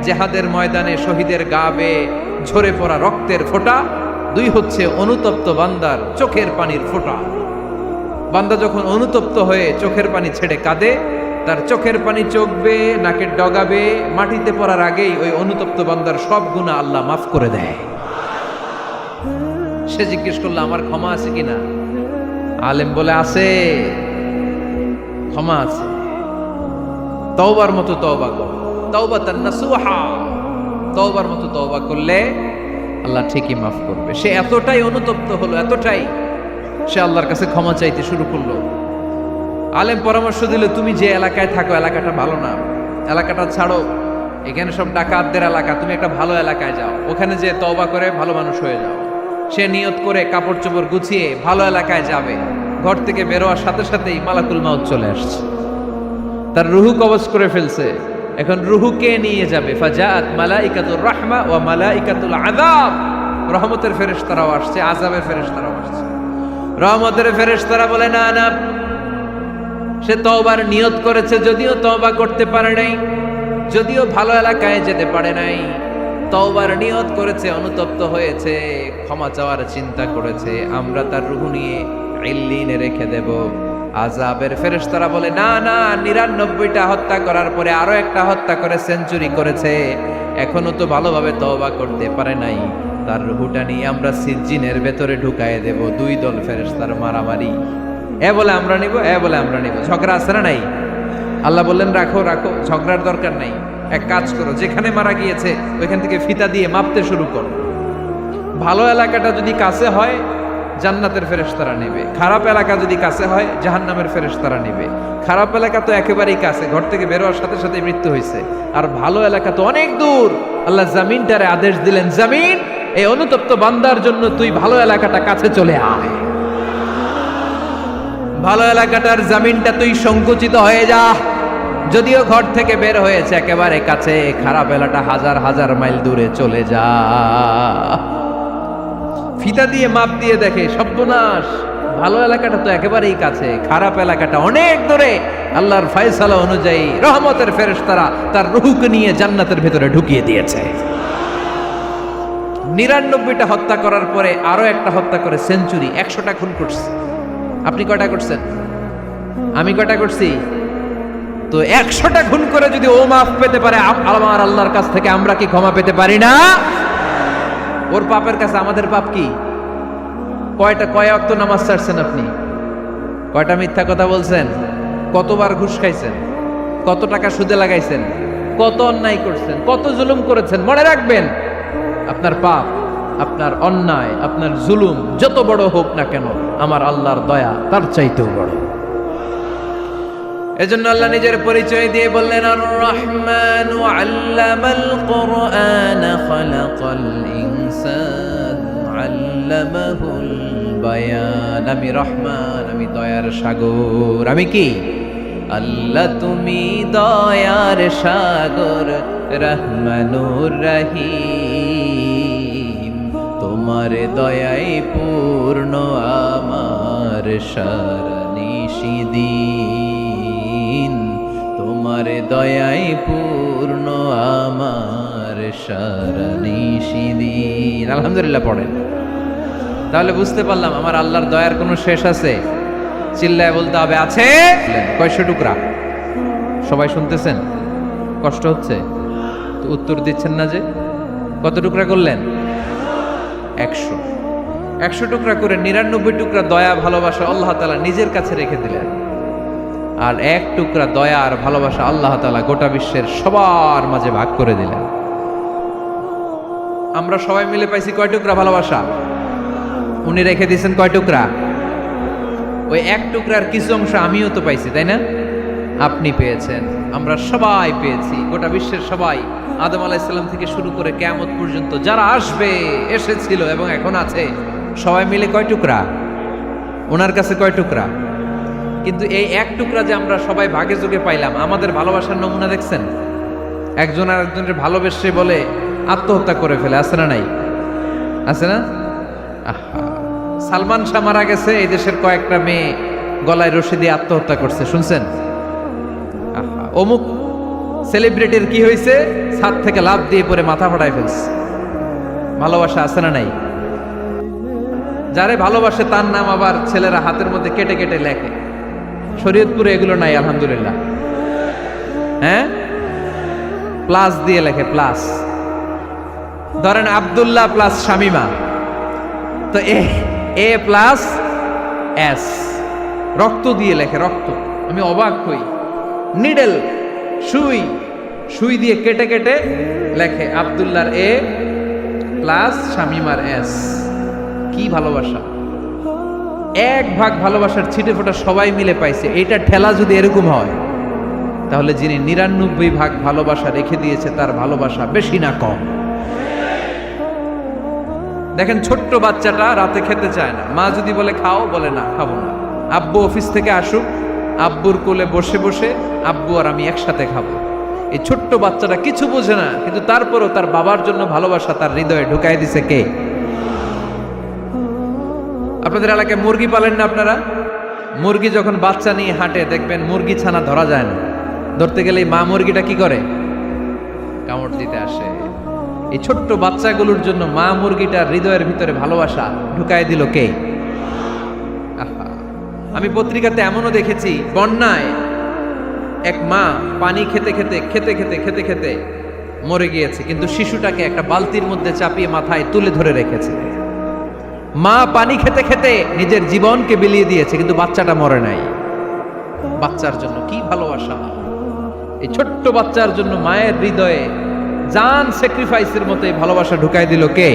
জেহাদের ময়দানে শহীদের গা বেয়ে ঝরে পড়া রক্তের ফোঁটা, 2 হচ্ছে অনুতপ্ত বান্দার চোখের পানির ফোঁটা। বান্দা যখন অনুতপ্ত হয়ে চোখের পানি ছেড়ে কাঁদে, তার চোখের পানি চোখবে, নাকের ডগাবে, মাটিতে পড়ার আগেই ওই অনুতপ্ত বান্দার সব গুনাহ আল্লাহ মাফ করে দেয়। সে জিজ্ঞেস করলো আমার ক্ষমা আছে কিনা? আলেম বলে আছে, ক্ষমা আছে। তওবার মতো তওবা করো, তাওবাতান নাসুহা, তওবার মতো তওবা করলে আল্লাহ ঠিকই মাফ করবে। সে এতটাই অনুতপ্ত হলো, এতটাই সে আল্লাহর কাছে ক্ষমা চাইতে শুরু করলো। আলেম পরামর্শ দিল, তুমি যে এলাকায় থাকো এলাকাটা ভালো না, এলাকাটা ছাড়ো, এখানে সব ডাকাতদের এলাকা, তুমি একটা ভালো এলাকায় যাও, ওখানে যে তওবা করে ভালো মানুষ হয়ে যাও। সে নিয়ত করে কাপড় চোপড় গুছিয়ে ভালো এলাকায় যাবে। ঘর থেকে বেরোয়ার সাথে সাথেই মালাকুল মাউত চলে আসছে, তার রুহু কবজ করে ফেলছে। এখন রুহু কে নিয়ে যাবে? ফাজাআত মালাইকাতুর রাহমা ওয়া মালাইকাতুল আযাব। রহমতের ফেরেশতারাও আসছে, আযাবের ফেরেশতারাও আসছে। রহমতের ফেরেশতারা বলে না না, সে তওবার নিয়ত করেছে, যদিও তওবা করতে পারে নাই, যদিও ভালো এলাকায় যেতে পারে নাই, তওবার নিয়ত করেছে, অনুতপ্ত হয়েছে, ক্ষমা চাওয়ার চিন্তা করেছে, আমরা তার রূহ নিয়ে ইল্লিনে রেখে দেব। আযাবের ফেরেশতারা বলে না না, 99টা হত্যা করার পরে আরো একটা হত্যা করে সেঞ্চুরি করেছে, এখনো তো ভালোভাবে তওবা করতে পারে নাই, তার রূহটা নিয়ে আমরা সিজ্জিনের ভেতরে ঢুকায়ে দেব। 2 দল ফেরেশতার মারামারি, এ বলে আমরা নিব, এ বলে আমরা নিব। ঝগড়া আছে না নাই? আল্লাহ বললেন রাখো রাখো, ঝগড়ার দরকার নাই। এক কাজ করো, যেখানে মারা গিয়েছে ওইখান থেকে ফিতা দিয়ে মাপতে শুরু করো। ভালো এলাকাটা যদি কাছে হয় জান্নাতের ফেরেশতারা নেবে, খারাপ এলাকা যদি কাছে হয় জাহান্নামের ফেরেশতারা নেবে। খারাপ এলাকা তো একেবারেই কাছে, ঘর থেকে বেরোয়ার সাথে সাথে মৃত্যু হয়েছে, আর ভালো এলাকা তো অনেক দূর। আল্লাহ জামিনটারে আদেশ দিলেন, জামিন এই অনুতপ্ত বান্দার জন্য তুই ভালো এলাকাটা কাছে চলে আয়। ভালো এলাকাটার জামিনটা তুই সংকুচিত হয়ে যা, যদিও ঘর থেকে বের হয়েছে একেবারে কাছে, খারাপ এলাকা হাজার হাজার মাইল দূরে চলে যা। ফিতা দিয়ে মাপ দিয়ে দেখে সর্বনাশ, ভালো এলাকাটা তো একেবারেই কাছে, খারাপ এলাকাটা অনেক দূরে। আল্লাহর ফয়সালা অনুযায়ী রহমতের ফেরেশতারা তার রূহকে নিয়ে জান্নাতের ভেতরে ঢুকিয়ে দিয়েছে। 99টা হত্যা করার পরে আরো একটা হত্যা করে সেঞ্চুরি, 100টা খুন করছে। আপনি কয়টা করছেন? আমি কয়টা করছি? তো 100টা খুন করে যদি ও মাফ পেতে পারে আমার আল্লাহর কাছ থেকে, আমরা কি ক্ষমা পেতে পারি না? ওর পাপের কাছে আমাদের পাপ কি? কয় ওয়াক্ত নামাজ ছাড়ছেন আপনি? কয়টা মিথ্যা কথা বলছেন? কতবার ঘুষ খাইছেন? কত টাকা সুদে লাগাইছেন? কত অন্যায় করছেন? কত জুলুম করেছেন? মনে রাখবেন, আপনার পাপ, আপনার অন্যায়, আপনার জুলুম যত বড় হোক না কেন, আমার আল্লাহর দয়া তার চাইতেও বড়। এজন্য আল্লাহ নিজের পরিচয় দিয়ে বললেন, আর রহমানু আল্লামাল কুরআন খালাকাল ইনসান আল্লামাহুল বায়ান। আমি রহমান, আমি দয়ার সাগর। আমি কি? আল্লাহ তুমি দয়ার সাগর, রহমানুর রহিম। তোমার দয়ায় পূর্ণ আমার সারা নিশিদিন, তোমার দয়ায় পূর্ণ আমার সারা নিশিদিন। আলহামদুলিল্লাহ পড়েন। তাহলে বুঝতে পারলাম আমার আল্লাহর দয়ার কোনো শেষ আছে? চিল্লায় বলতে হবে আছে। কয়শো টুকরা? সবাই শুনতেছেন? কষ্ট হচ্ছে তো উত্তর দিচ্ছেন না যে? কত টুকরা করলেন? 100। 100 টুকরা করে 99 টুকরা দয়া ভালোবাসা আল্লাহ তাআলা নিজের কাছে রেখে দিলেন, আর 1 টুকরা দয়া আর ভালোবাসা আল্লাহ তাআলা গোটা বিশ্বের সবার মাঝে ভাগ করে দিলেন। আমরা সবাই মিলে পাইছি কয় টুকরা ভালোবাসা? উনি রেখে দিয়েছেন কয় টুকরা? ওই 1 টুকরার কিছু অংশ আমিও তো পাইছি, তাই না? আপনি পেয়েছেন, আমরা সবাই পেয়েছি, গোটা বিশ্বের সবাই, আদম আলাইহিস সালাম থেকে শুরু করে কিয়ামত পর্যন্ত যারা আসবে, এসেছিল এবং এখন আছে, সবাই মিলে কয় টুকরা? ওনার কাছে কয় টুকরা? কিন্তু এই 1 টুকরা যে আমরা সবাই ভাগে যোগে পাইলাম, আমাদের ভালোবাসার নমুনা দেখছেন? একজন আর একজনের ভালোবেসে বলে আত্মহত্যা করে ফেলে, আছে না নাই? আছে না? আহা, সালমান শাহ মারা গেছে, এই দেশের কয়েকটা মেয়ে গলায় রশি দিয়ে আত্মহত্যা করছে, শুনছেন? আহা, অমুক সেলিব্রিটির কি হয়েছে, ছাদ থেকে লাফ দিয়ে পরে মাথা ফাটায় ফেলছে। ভালোবাসা আছে না নাই? যারে ভালোবাসে তার নাম আবার ছেলেরা হাতের মধ্যে কেটে কেটে লেখে। শরীয়তপুরে এগুলো নাই আলহামদুলিল্লাহ। হ্যাঁ, প্লাস দিয়ে লেখে, প্লাস। ধরেন আব্দুল্লাহ প্লাস শামিমা, তো এ প্লাস এস, রক্ত দিয়ে লেখে, রক্ত। আমি অবাক হই, নিডেল, সুই, সুই দিয়ে কেটে কেটে লেখে আব্দুল্লাহর এ প্লাস শামিমার এস। কি ভালোবাসা! এক ভাগ ভালোবাসার ছিটে ফোটা সবাই মিলে পাইছে। এইটা ঠেলা যদি এরকম হয়, তাহলে যিনি ৯৯ ভাগ ভালোবাসা রেখে দিয়েছে তার ভালোবাসা বেশি না কম? দেখেন, ছোট্ট বাচ্চাটা রাতে খেতে চায় না, মা যদি বলে খাও, বলে না, খাবো না। আব্বু অফিস থেকে আসুক, আব্বুর কোলে বসে বসে আব্বু আর আমি একসাথে খাবো। এই ছোট্ট বাচ্চাটা কিছু বোঝে না, কিন্তু তারপরও তার বাবার জন্য ভালোবাসা তার হৃদয়ে ঢুকাই দিছে কে? আপনাদের এলাকায় মুরগি পালেন না আপনারা? মুরগি যখন বাচ্চা নিয়ে হাঁটে, দেখবেন মুরগি ছানা ধরা যায় না। ধরতে গেলে মা মুরগিটা কি করে? কামড় দিতে আসে। এই ছোট্ট বাচ্চাগুলোর জন্য মা মুরগিটার হৃদয়ের ভিতরে ভালোবাসা ঢুকায় দিল কে? আহা! আমি পত্রিকাতে এমনও দেখেছি, বন্যায় এক মা পানি খেতে খেতে খেতে খেতে খেতে খেতে মরে গিয়েছে, কিন্তু শিশুটাকে একটা বালতির মধ্যে চাপিয়ে মাথায় তুলে ধরে রেখেছে। মা পানি খেতে খেতে নিজের জীবনকে বিলিয়ে দিয়েছে, কিন্তু বাচ্চাটা মরে নাই। বাচ্চার জন্য কি ভালোবাসা! এই ছোট্ট বাচ্চার জন্য মায়ের হৃদয়ে জান স্যাক্রিফাইসের মতো এই ভালোবাসা ঢুকাই দিল কে?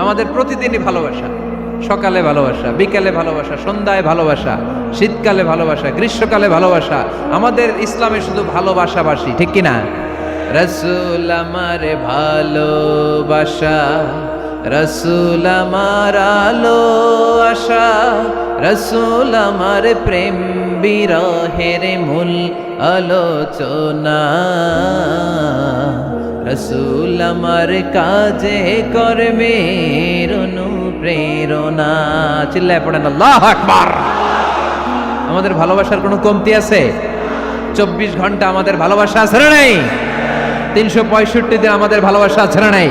আমাদের প্রতিদিনই ভালোবাসা, সকালে ভালোবাসা, বিকালে ভালোবাসা, সন্ধ্যায় ভালোবাসা, শীতকালে ভালোবাসা, গ্রীষ্মকালে ভালোবাসা। আমাদের ইসলামে শুধু ভালোবাসাবাসি, ঠিক কিনা? রাসূল আমার ভালোবাসা, রাসূল আমার আলো আশা, রাসূল আমার প্রেম বিরহের মূল আলোচনা, রাসূল আমার কাজে কর্মের অনুপ্রেরণা। চিল্লায় পড়েন আল্লাহু আকবার। আমাদের ভালোবাসার কোনো কমতি আছে? 24 ঘন্টা আমাদের ভালোবাসা আছে না নাই? 365 দিন আমাদের ভালোবাসা আছে না নাই?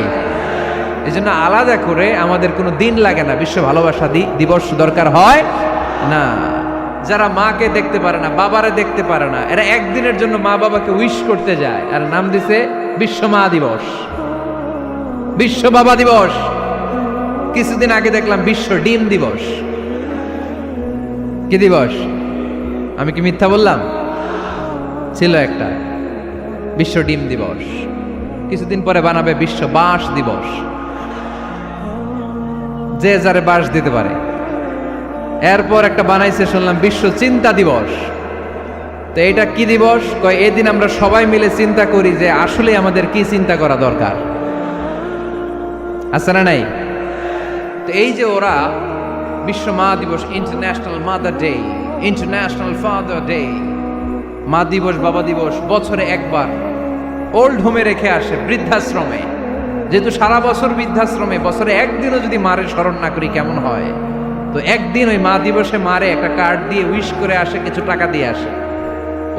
এই জন্য আলাদা করে আমাদের কোনো দিন লাগে না, বিশ্ব ভালোবাসা দিবস দরকার হয় না। যারা মাকে দেখতে পারে না, বাবারে দেখতে পারে না, এরা একদিনের জন্য মা বাবাকে উইশ করতে যায়, আর নাম দিছে বিশ্ব মা দিবস, বিশ্ব বাবা দিবস। কিছুদিন আগে দেখলাম বিশ্ব ডিম দিবস। কি দিবস? আমি কি মিথ্যা বললাম? ছিল একটা বিশ্ব ডিম দিবস। কিছুদিন পরে বানাবে বিশ্ব বাঁশ দিবস, যে যারে বাঁশ দিতে পারে। এরপর একটা বানাইছে শুনলাম বিশ্ব চিন্তা দিবস। তো এটা কি দিবস? কয় এদিন আমরা সবাই মিলে চিন্তা করি যে আসলে আমাদের কি চিন্তা করা দরকার, আছে না নাই? তো এই যে ওরা বিশ্ব মা দিবস, international mother day, international father day, মা দিবস, বাবা দিবস, বছরে একবার ওল্ড হোমে রেখে আসে, বৃদ্ধাশ্রমে। যেহেতু সারা বছর বৃদ্ধাশ্রমে, বছরে একদিনও যদি মারে স্মরণ না করি কেমন হয়? তো একদিন ওই মা দিবসে মারে একটা কার্ড দিয়ে উইশ করে আসে, কিছু টাকা দিয়ে আসে।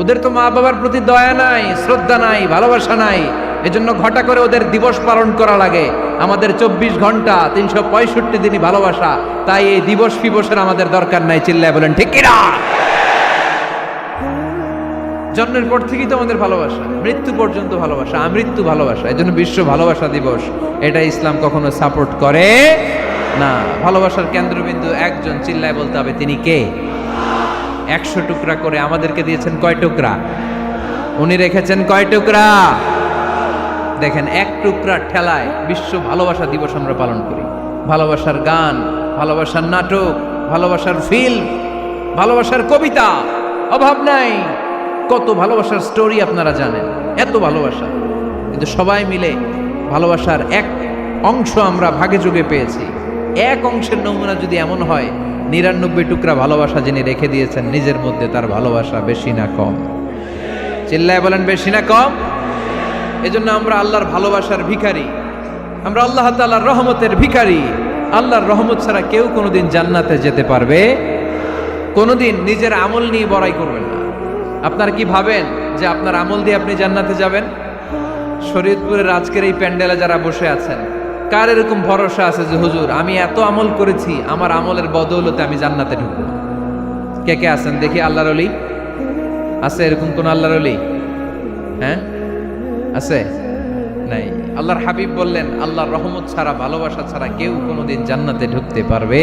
ওদের তো মা বাবার প্রতি দয়া নাই, শ্রদ্ধা নাই, ভালোবাসা নাই, এজন্য ঘটা করে ওদের দিবস পালন করা লাগে। আমাদের 24 ঘন্টা 365 দিনই ভালোবাসা, তাই এই দিবস ফিবসের আমাদের দরকার নাই। চিল্লায় বলেন ঠিক কিনা? জন্মের পর থেকেই তো আমাদের ভালোবাসা, মৃত্যু পর্যন্ত ভালোবাসা, আমৃত্যু ভালোবাসা। এই জন্য বিশ্ব ভালোবাসা দিবস, এটা ইসলাম কখনো সাপোর্ট করে না। ভালোবাসার কেন্দ্রবিন্দু একজন, চিল্লায় বলতে হবে তিনি কে? 100 টুকরা করে আমাদেরকে দিয়েছেন কয় টুকরা? উনি রেখেছেন কয় টুকরা? দেখেন, এক টুকরার ঠেলায় বিশ্ব ভালোবাসা দিবস আমরা পালন করি। ভালোবাসার গান, ভালোবাসার নাটক, ভালোবাসার ফিল্ম, ভালোবাসার কবিতা, অভাব নাই। কত ভালোবাসার স্টোরি আপনারা জানেন, এত ভালোবাসা। কিন্তু সবাই মিলে ভালোবাসার এক অংশ আমরা ভাগে যোগে পেয়েছি। এক অংশের নমুনা যদি এমন হয়, 99 টুকরা ভালোবাসা যিনি রেখে দিয়েছেন নিজের মধ্যে, তার ভালোবাসা বেশি না কম? চিল্লায় বলেন বেশি না কম? এজন্য আমরা আল্লাহর ভালোবাসার ভিখারি, আমরা আল্লাহ তাআলার রহমতের ভিখারি। আল্লাহর রহমত ছাড়া কেউ কোনোদিন জান্নাতে যেতে পারবে? কোনোদিন নিজের আমল নিয়ে বড়াই করবেন না। আপনারা কি ভাবেন যে আপনার আমল দিয়ে আপনি জান্নাতে যাবেন? শরীয়তপুরের আজকের এই প্যান্ডেলে যারা বসে আছেন, কার এরকম ভরসা আছে যে হুজুর আমি এত আমল করেছি, আমার আমলের বদৌলতে আমি জান্নাতে ঢুকবো? কে কে আছেন দেখি? আল্লাহর ওলি আছে? এরকম কোন আল্লাহর ওলি? হ্যাঁ, আছে? নাই। আল্লাহর হাবিব বললেন, আল্লাহর রহমত ছাড়া, ভালোবাসা ছাড়া কেউ কোনোদিন জান্নাতে ঢুকতে পারবে?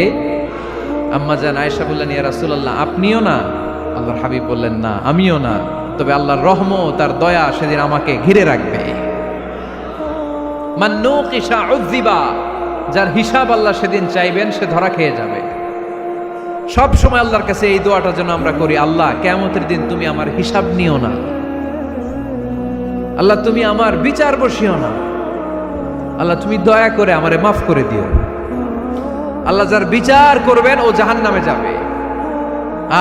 আম্মা জান আয়েশা বললেন, ইয়া রাসূলুল্লাহ আপনিও না? আল্লাহর হাবিব বললেন, না আমিও না, তবে আল্লাহর রহমত তার দয়া সেদিন আমাকে ঘিরে রাখবে। মান নুকিশা উযিবা, যার হিসাব আল্লাহ সেদিন চাইবেন সে ধরা খেয়ে যাবে। সব সময় আল্লাহর কাছে এই দোয়াটা যেন আমরা করি, আল্লাহ কিয়ামতের দিন তুমি আমার হিসাব নিও না, আল্লাহ তুমি আমার বিচার বসিও না, আল্লাহ তুমি দয়া করে আমারে মাফ করে দিও। আল্লাহ যার বিচার করবেন ও জাহান্নামে যাবে,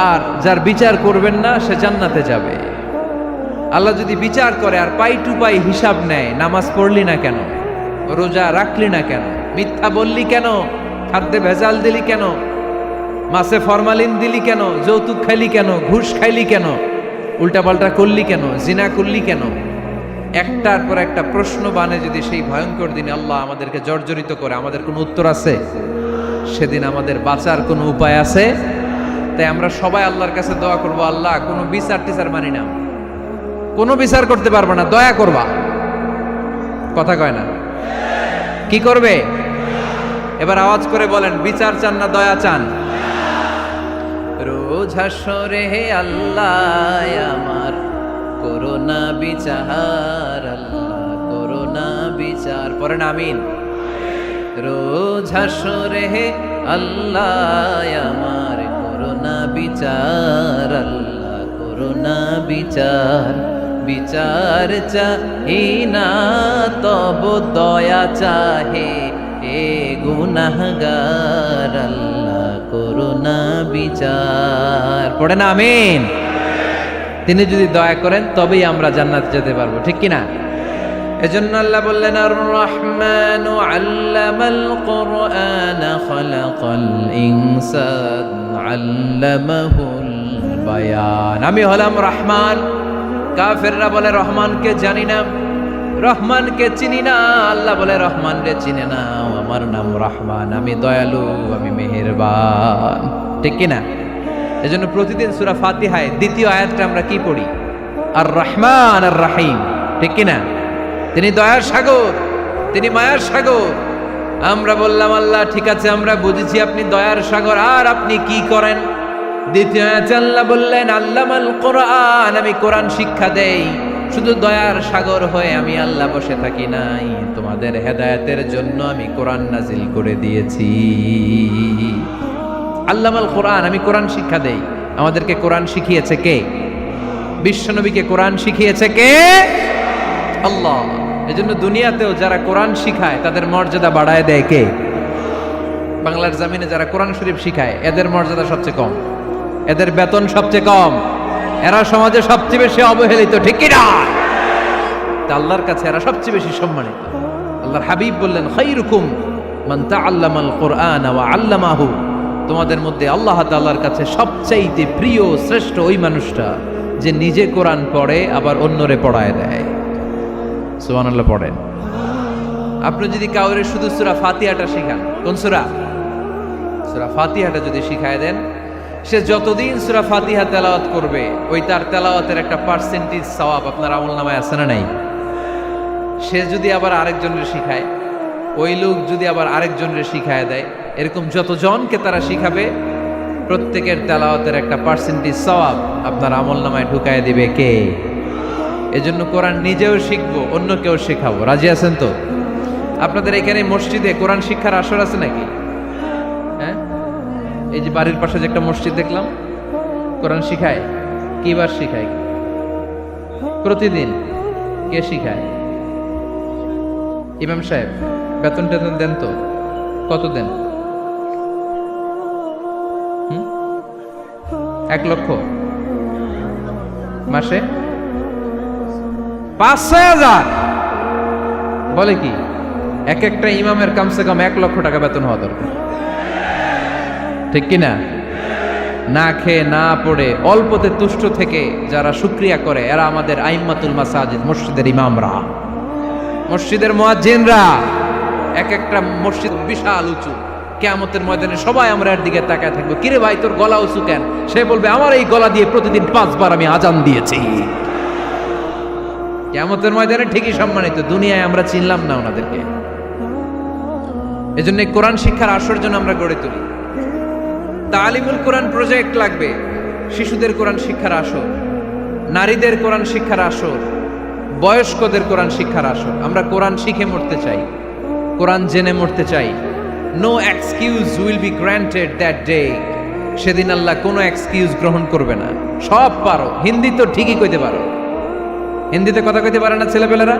আর যার বিচার করবেন না সে জান্নাতে যাবে। আল্লাহ যদি বিচার করে আর পাই টু পাই হিসাব নেয়, নামাজ পড়লি না কেন, রোজা রাখলি না কেন, মিথ্যা বললি কেন, খাদ্যে ভেজাল দিলি কেন, মাছে ফরমালিন দিলি কেন, যৌতুক খাইলি কেন, ঘুষ খাইলি কেন, উল্টাপাল্টা করলি কেন, জিনা করলি কেন, একটার পর একটা প্রশ্ন বানে যদি সেই ভয়ঙ্কর দিনে আল্লাহ আমাদেরকে জর্জরিত করে, আমাদের কোনো উত্তর আছে? সেদিন আমাদের বাঁচার কোনো উপায় আছে? তাই আমরা সবাই আল্লাহর কাছে দোয়া করবো, আল্লাহ কোনো বিচার টিচার মানি না, কোনো বিচার করতে পারবো না, দয়া করবা। কথা কয় না? কি করবে? এবার আওয়াজ করে বলেন, বিচার চান না দয়া চান? রোজ হাসরে হে আল্লাহ আমার করোনা বিচার, আল্লাহ করোনা বিচার, পড়েন আমিন। রোজ হাসরে হে আল্লাহ আমার করোনা বিচার, আল্লাহ করোনা বিচার, বিচার চাহি না তব দয়া চাহে এ গুনাহগার, আল্লাহ করোনা বিচার, পড়েন আমিন। তিনি যদি দয়া করেন তবেই আমরা জান্নাত যেতে পারবো, ঠিক কিনা? এজন্য আল্লাহ বললেন, আর রহমানু আল্লামাল কুরআন খালাকাল ইনসান আল্লামাহুল বায়ান। আমি হলাম রহমান। কাফেররা বলে রহমানকে জানি না, রহমানকে চিনি না। আল্লাহ বলে রহমান রে চিনে না, আমার নাম রহমান, আমি দয়ালু, আমি মেহেরবান, ঠিক কিনা? এজন্য প্রতিদিন সূরা ফাতিহায় দ্বিতীয় আয়াতটা আমরা কি পড়ি? আর রহমান আর রাহিম, ঠিক কিনা? তিনি দয়ার সাগর, তিনি মায়ার সাগর। আমরা বললাম, আল্লাহ ঠিক আছে আমরা বুঝেছি আপনি দয়ার সাগর, আর আপনি কি করেন? দ্বিতীয় আয়াতে আল্লাহ বললেন, আল্লামাল কোরআন, আমি কোরআন শিক্ষা দেই। শুধু দয়ার সাগর হয়ে আমি আল্লাহ বসে থাকি নাই, তোমাদের হেদায়েতের জন্য আমি কোরআন নাজিল করে দিয়েছি। আল্লামাল কোরআন, আমি কোরআন শিক্ষা দেই। আমাদেরকে কোরআন শিখিয়েছে কে? বিশ্বনবীকে কোরআন শিখিয়েছে কে? আল্লাহ। এজন্য দুনিয়াতেও যারা কোরআন শিখায় তাদের মর্যাদা বাড়ায় দেয় কে? বাংলার জমিনে যারা কোরআন শরীফ শিখায় এদের মর্যাদা সবচেয়ে কম, এদের বেতন সবচেয়ে কম, এরা সমাজে সবচেয়ে বেশি অবহেলিত, ঠিক কি না? আল্লাহর কাছে এরা সবচেয়ে বেশি সম্মানিত। আল্লাহর হাবিব বললেন, খায়রুকুম মান তাআল্লামাল কুরআন ওয়া আল্লামাহু, তোমাদের মধ্যে আল্লাহ তাআলার কাছে সবচাইতে প্রিয় শ্রেষ্ঠ ওই মানুষটা যে নিজে কোরআন পড়ে আবার অন্যরে পড়ায় দেয়। সুবহানাল্লাহ পড়েন। আপনি যদি কাউরে শুধু সূরা ফাতিহাটা শিখান, কোন সূরা? সূরা ফাতিহাটা যদি শিখায় দেন, সে যতদিন সূরা ফাতিহা তেলাওয়াত করবে ওই তার তেলাওয়াতের একটা পার্সেন্টেজ সওয়াব আপনার আমলনামায় আছে না নাই? সে যদি আবার আরেকজনের শিখায়, ওই লোক যদি আবার আরেকজনের শিখায় দেয়, এরকম যতজনকে তারা শিখাবে প্রত্যেকের তেলাওয়াতের একটা পার্সেন্টেজ সওয়াব আপনার আমলনামায় ঢুকায় দিবে কে? এজন্য কোরআন নিজেও শিখবো, অন্যকেও শেখাবো। রাজি আছেন তো? আপনাদের এখানে মসজিদে কোরআন শিক্ষার আসর আছে নাকি? হ্যাঁ, এই যে বাড়ির পাশে যে একটা মসজিদ দেখলাম, কোরআন শিখায়। কিবার শিখায়? প্রতিদিন। কে শিখায়? ইমাম সাহেব। বেতন টেতন দেন তো? কত দেন? 1 লক্ষ মাসে? 5-6 হাজার? বলে কি? এক একটা ইমামের কমসে কম 1 লক্ষ টাকা বেতন হওয়া দরকার, ঠিক কিনা? না খেয়ে না পড়ে অল্পতে তুষ্ট থেকে যারা শুকরিয়া করে এরা আমাদের আইম্মাতুল মাসাজিদ, মসজিদের ইমামরা। মসজিদের মুয়াজ্জিনরা, এক একটা মসজিদ বিশাল উঁচু, কিয়ামতের ময়দানে সবাই আমরা এর দিকে তাকায় থাকবো, কিরে ভাই তোর গলা উঁচু কেন? সে বলবে আমার এই গলা দিয়ে প্রতিদিন 5 বার আমি আজান দিয়েছি। কিয়ামতের ময়দানে ঠিকই সম্মানিত, দুনিয়ায় আমরা চিনলাম না ওনাদেরকে। এজন্য কোরআন শিক্ষার আসর জন্য আমরা গড়ে তুলি। তালিমুল কোরআন প্রজেক্ট লাগবে, শিশুদের কোরআন শিক্ষার আসর, নারীদের কোরআন শিক্ষার আসর, বয়স্কদের কোরআন শিক্ষার আসর। আমরা কোরআন শিখে মরতে চাই, কোরআন জেনে মরতে চাই। No excuse will be granted that day. সেদিন আল্লাহ কোনো এক্সকিউজ গ্রহণ করবে না। সব পারো, হিন্দি তো ঠিকই কইতে পারো, হিন্দিতে কথা কইতে পারে না ছেলেপেলেরা?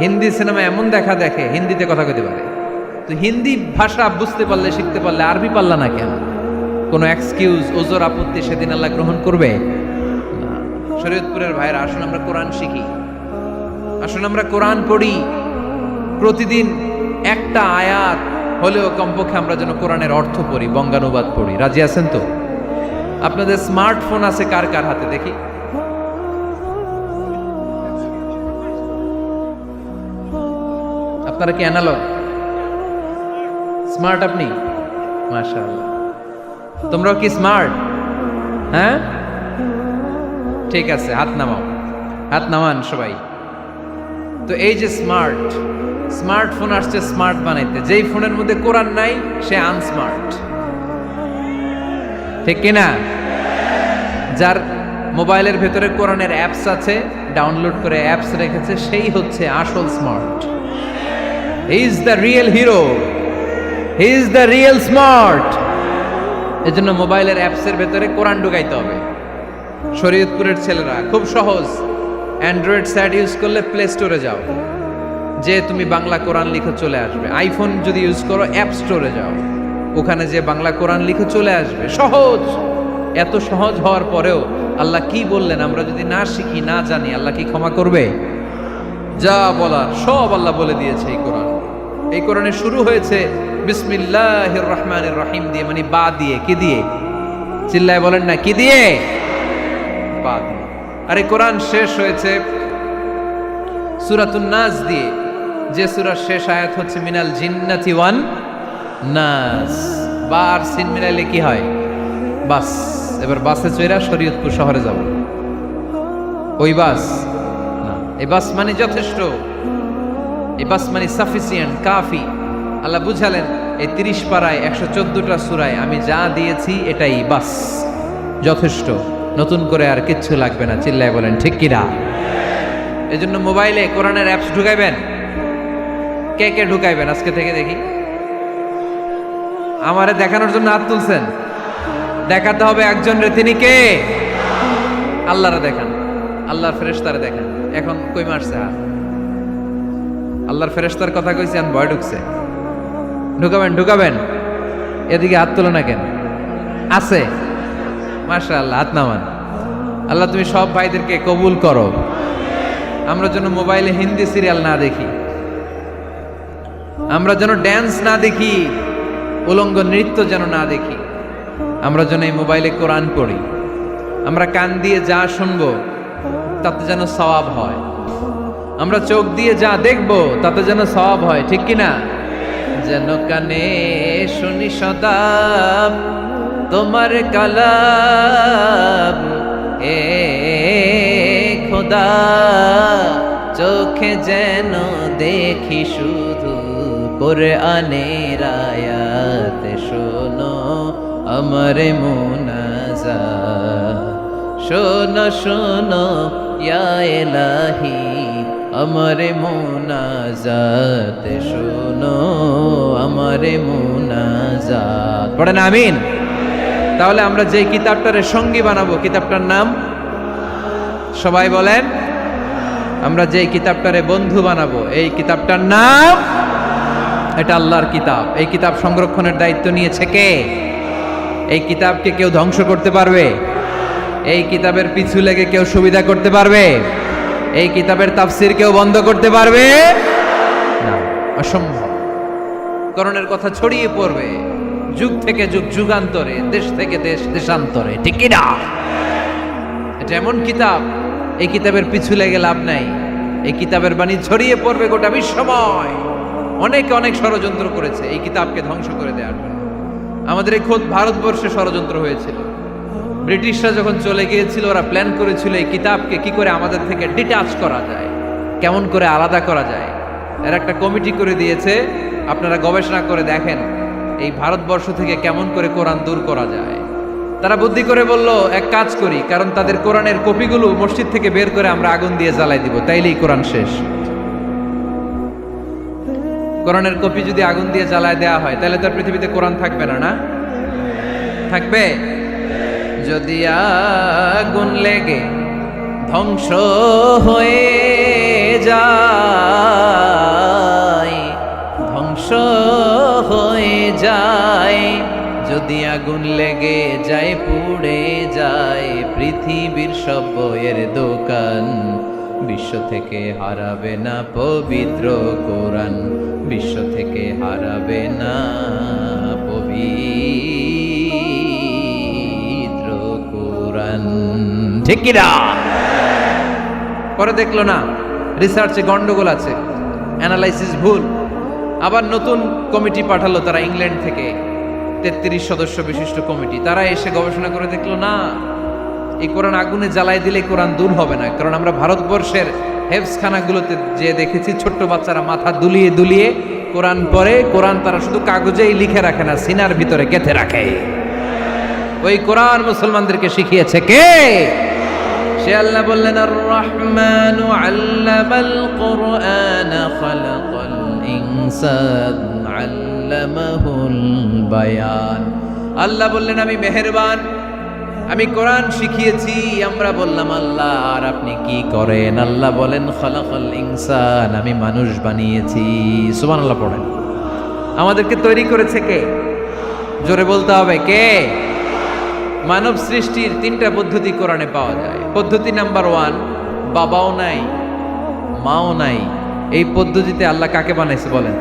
হিন্দি সিনেমা এমন দেখা দেখে হিন্দিতে কথা কইতে পারে। তো হিন্দি ভাষা বুঝতে পারলে, শিখতে পারলে আরবি পারলা না কেন? কোনো এক্সকিউজ, ওজোর, আপত্তি সেদিন আল্লাহ গ্রহণ করবে না। শরীয়তপুরের ভাইরা, আসুন আমরা কোরআন শিখি, আসুন আমরা কোরআন পড়ি। প্রতিদিন একটা আয়াত হলেও কমপক্ষে আমরা যেন কোরআনের অর্থ পড়ি, বঙ্গানুবাদ পড়ি। রাজি আছেন তো? আপনাদের স্মার্টফোন আছে কার কার হাতে দেখি? আপনারা কি অ্যানালগ? স্মার্ট আপনি? মাশাআল্লাহ। তোমরাও কি স্মার্ট? হ্যাঁ, ঠিক আছে, হাত নামাও, হাত নামান সবাই। তো এই যে স্মার্টফোন আসছে স্মার্ট বানাইতে, যেই ফোনের মধ্যে কোরআন নাই সে আনস্মার্ট, ঠিক কিনা? যার মোবাইলের ভেতরে কোরআনের অ্যাপস আছে, ডাউনলোড করে অ্যাপস রেখেছে, সেই হচ্ছে আসল smart. He is the real hero, he is the real smart. এজন্য মোবাইলের অ্যাপসের ভেতরে কোরআন ঢুকাইতে হবে। শরীয়তপুরের ছেলেরা খুব সহজ, অ্যান্ড্রয়েড স্যাট ইউজ করলে প্লে স্টোরে যাও, যে তুমি বাংলা কোরআন লিখে চলে আসবে। আইফোন যদি ইউজ করো অ্যাপ স্টোরে যাও, ওখানে যে বাংলা কোরআন লিখে চলে আসবে। সহজ। এত সহজ হওয়ার পরেও আল্লাহ কি বললেন আমরা যদি না শিখি, না জানি, আল্লাহ কি ক্ষমা করবে? যা বলার সব আল্লাহ বলে দিয়েছে এই কোরআন। এই কোরআনে শুরু হয়েছে বিসমিল্লাহির রহমানির রহিম দিয়ে, মানে বা দিয়ে। কি দিয়ে? চিল্লায় বলেন না, কি দিয়ে? বা দিয়ে। আর এই কোরআন শেষ হয়েছে সূরাতুন নাস দিয়ে, যে সূরার শেষ আয়াত হচ্ছে মিনাল জিন্নাতি ওয়ান নাস। বার সিন মিলাইলে কি হয়? বাস। এবার বাসে চড়া শরীয়তপুর শহরে যাব। ওই বাস না, এই বাস মানে যথেষ্ট, এই বাস মানে সাফিসিয়েন্ট, কাফি। আল্লাহ বুঝালেন এই 30 পারায় 114টা সূরায় আমি যা দিয়েছি এটাই বাস, যথেষ্ট। নতুন করে আর কিচ্ছু লাগবে না। চিল্লায় বলেন ঠিক কিনা? এই জন্য মোবাইলে কোরআনের অ্যাপস ঢুকাইবেন। কে কে ঢুকাইবেন আজকে থেকে দেখি? আমারে দেখানোর জন্য হাত তুলছেন? দেখাতে হবে একজন রে, তিনি কে? আল্লাহরে দেখান, আল্লাহর ফেরেশতারে দেখান। এখন কই মারছে হাত? আল্লাহর ফেরেশতার কথা কইছি, আর ভয় ঢুকছে। ঢুকাবেন, ঢুকাবেন। এদিকে হাত তুলো না কেন? আছে? মাশাআল্লাহ, হাত নামান। আল্লাহ তুমি সব ভাইদেরকে কবুল করো। আমরা যেন মোবাইলে হিন্দি সিরিয়াল না দেখি, আমরা যেন ড্যান্স না দেখি, উলঙ্গ নৃত্য যেন না দেখি। আমরা যেন এই মোবাইলে কোরআন পড়ি। আমরা কান দিয়ে যা শুনবো তাতে যেন সওয়াব হয়। আমরা চোখ দিয়ে যা দেখবো তাতে যেন সওয়াব হয়, ঠিক কিনা? যেন কানে শুনি সদা তোমার কালাম, এ খোদা চোখে যেন দেখি শুধু কোরআনের আয়াত। শোনো আমার মুনাজাত, শোনো শোনো ইয়া ইলাহি আমার মুনাজাত, শোনো আমার মুনাজাত। পড়েন আমিন। তাহলে আমরা যে কিতাবটারে সঙ্গী বানাবো, কিতাবটার নাম সবাই বলেন। আমরা যে কিতাবটারে বন্ধু বানাবো, এই কিতাবটার নাম, এটা আল্লাহর কিতাব। এই কিতাব সংরক্ষণের দায়িত্ব নিয়েছে কে? এই কিতাবকে কেউ ধ্বংস করতে পারবে? এই কিতাবের পিছু লেগে কেউ সুবিধা করতে পারবে? এই কিতাবের তাফসির কেউ বন্ধ করতে পারবে না, অসম্ভব। করণের কথা ছড়িয়ে পড়বে যুগ থেকে যুগ, যুগান্তরে, দেশ থেকে দেশ, দেশান্তরে, ঠিক কি না? এটা এমন কিতাব, এই কিতাবের পিছু লেগে লাভ নাই। এই কিতাবের বাণী ছড়িয়ে পড়বে গোটা বিশ্বময়। অনেকে অনেক ষড়যন্ত্র করেছে এই কিতাবকে ধ্বংস করে দেওয়ার জন্য। আমাদের এই খোদ ভারতবর্ষে ষড়যন্ত্র হয়েছিল। ব্রিটিশরা যখন চলে গিয়েছিল, ওরা প্ল্যান করেছিল এই কিতাবকে কি করে আমাদের থেকে ডিটাচ করা যায়, কেমন করে আলাদা করা যায়। এর একটা কমিটি করে দিয়েছে, আপনারা গবেষণা করে দেখেন এই ভারতবর্ষ থেকে কেমন করে কোরআন দূর করা যায়। তারা বুদ্ধি করে বলল, এক কাজ করি, কারণ তাদের কোরআনের কপিগুলো মসজিদ থেকে বের করে আমরা আগুন দিয়ে জ্বালাই দিব, তাইলেই কোরআন শেষ। কোরআনের কপি যদি আগুন দিয়ে জ্বালায় দেওয়া হয় তাহলে তার পৃথিবীতে কোরআন থাকবে না, না থাকবে? যদি আগুন লেগে ধ্বংস হয়ে যায়, ধ্বংস হয়ে যায়, যদি আগুন লেগে যায় পুড়ে যায় পৃথিবীর সব বইয়ের দোকান, বিশ্ব থেকে হারাবে না পবিত্র কোরআন, বিশ্ব থেকে হারাবে না পবিত্র কোরআন। ঠিক কি না? পরে দেখলো না রিসার্চে গন্ডগোল আছে, অ্যানালাইসিস ভুল। আবার নতুন কমিটি পাঠালো তারা ইংল্যান্ড থেকে, 33 সদস্য বিশিষ্ট কমিটি। তারা এসে গবেষণা করে দেখলো না, এই কোরআন আগুনে জ্বালাই দিলে কোরআন দূর হবে না। কারণ আমরা ভারতবর্ষের হেফজখানাগুলোতে যে দেখেছি ছোট্ট বাচ্চারা মাথা দুলিয়ে দুলিয়ে কোরআন পড়ে। কোরআন তারা শুধু কাগজেই লিখে রাখে না, সিনার ভিতরে গেঁথে রাখে। ওই কোরআন মুসলমানদেরকে শিখিয়েছে কে? সে আল্লাহ বললেন, আর রহমানু আল্লামাল কুরআন খালাকাল ইনসান আল্লামাহুল বায়ান। আল্লাহ বললেন, আমি মেহেরবান, আমি কোরআন শিখিয়েছি। আমরা বললাম, আল্লাহ আর আপনি কি করেন? আল্লাহ বলেন, খালাকাল ইনসান, আমি মানুষ বানিয়েছি। সুবহানাল্লাহ পড়েন। আমাদেরকে তৈরি করেছে কে? জোরে বলতে হবে কে? মানব সৃষ্টির 3টা পদ্ধতি কোরআনে পাওয়া যায়। পদ্ধতি নাম্বার 1, বাবাও নাই মাও নাই। এই পদ্ধতিতে আল্লাহ কাকে বানাইছে বলেন?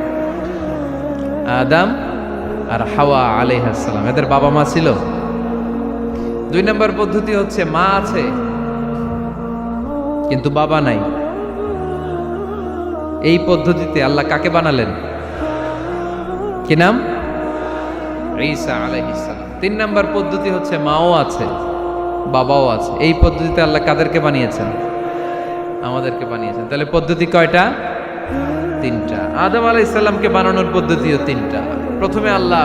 আদম আর হাওয়া আলাইহিস সালাম। এদের বাবা মা ছিল? 2 নম্বর পদ্ধতি হচ্ছে মা আছে কিন্তু বাবা নাই। এই পদ্ধতিতে আল্লাহ কাকে বানালেন? কি নাম? ঈসা আলাইহিস সালাম। 3 নম্বর পদ্ধতি হচ্ছে মাও আছে বাবাও আছে। এই পদ্ধতিতে আল্লাহ কাদেরকে বানিয়েছেন? আমাদেরকে বানিয়েছেন। তাহলে পদ্ধতি কয়টা? 3টা। আদম আলাইহিস সালামকে বানানোর পদ্ধতিও 3টা। প্রথমে আল্লাহ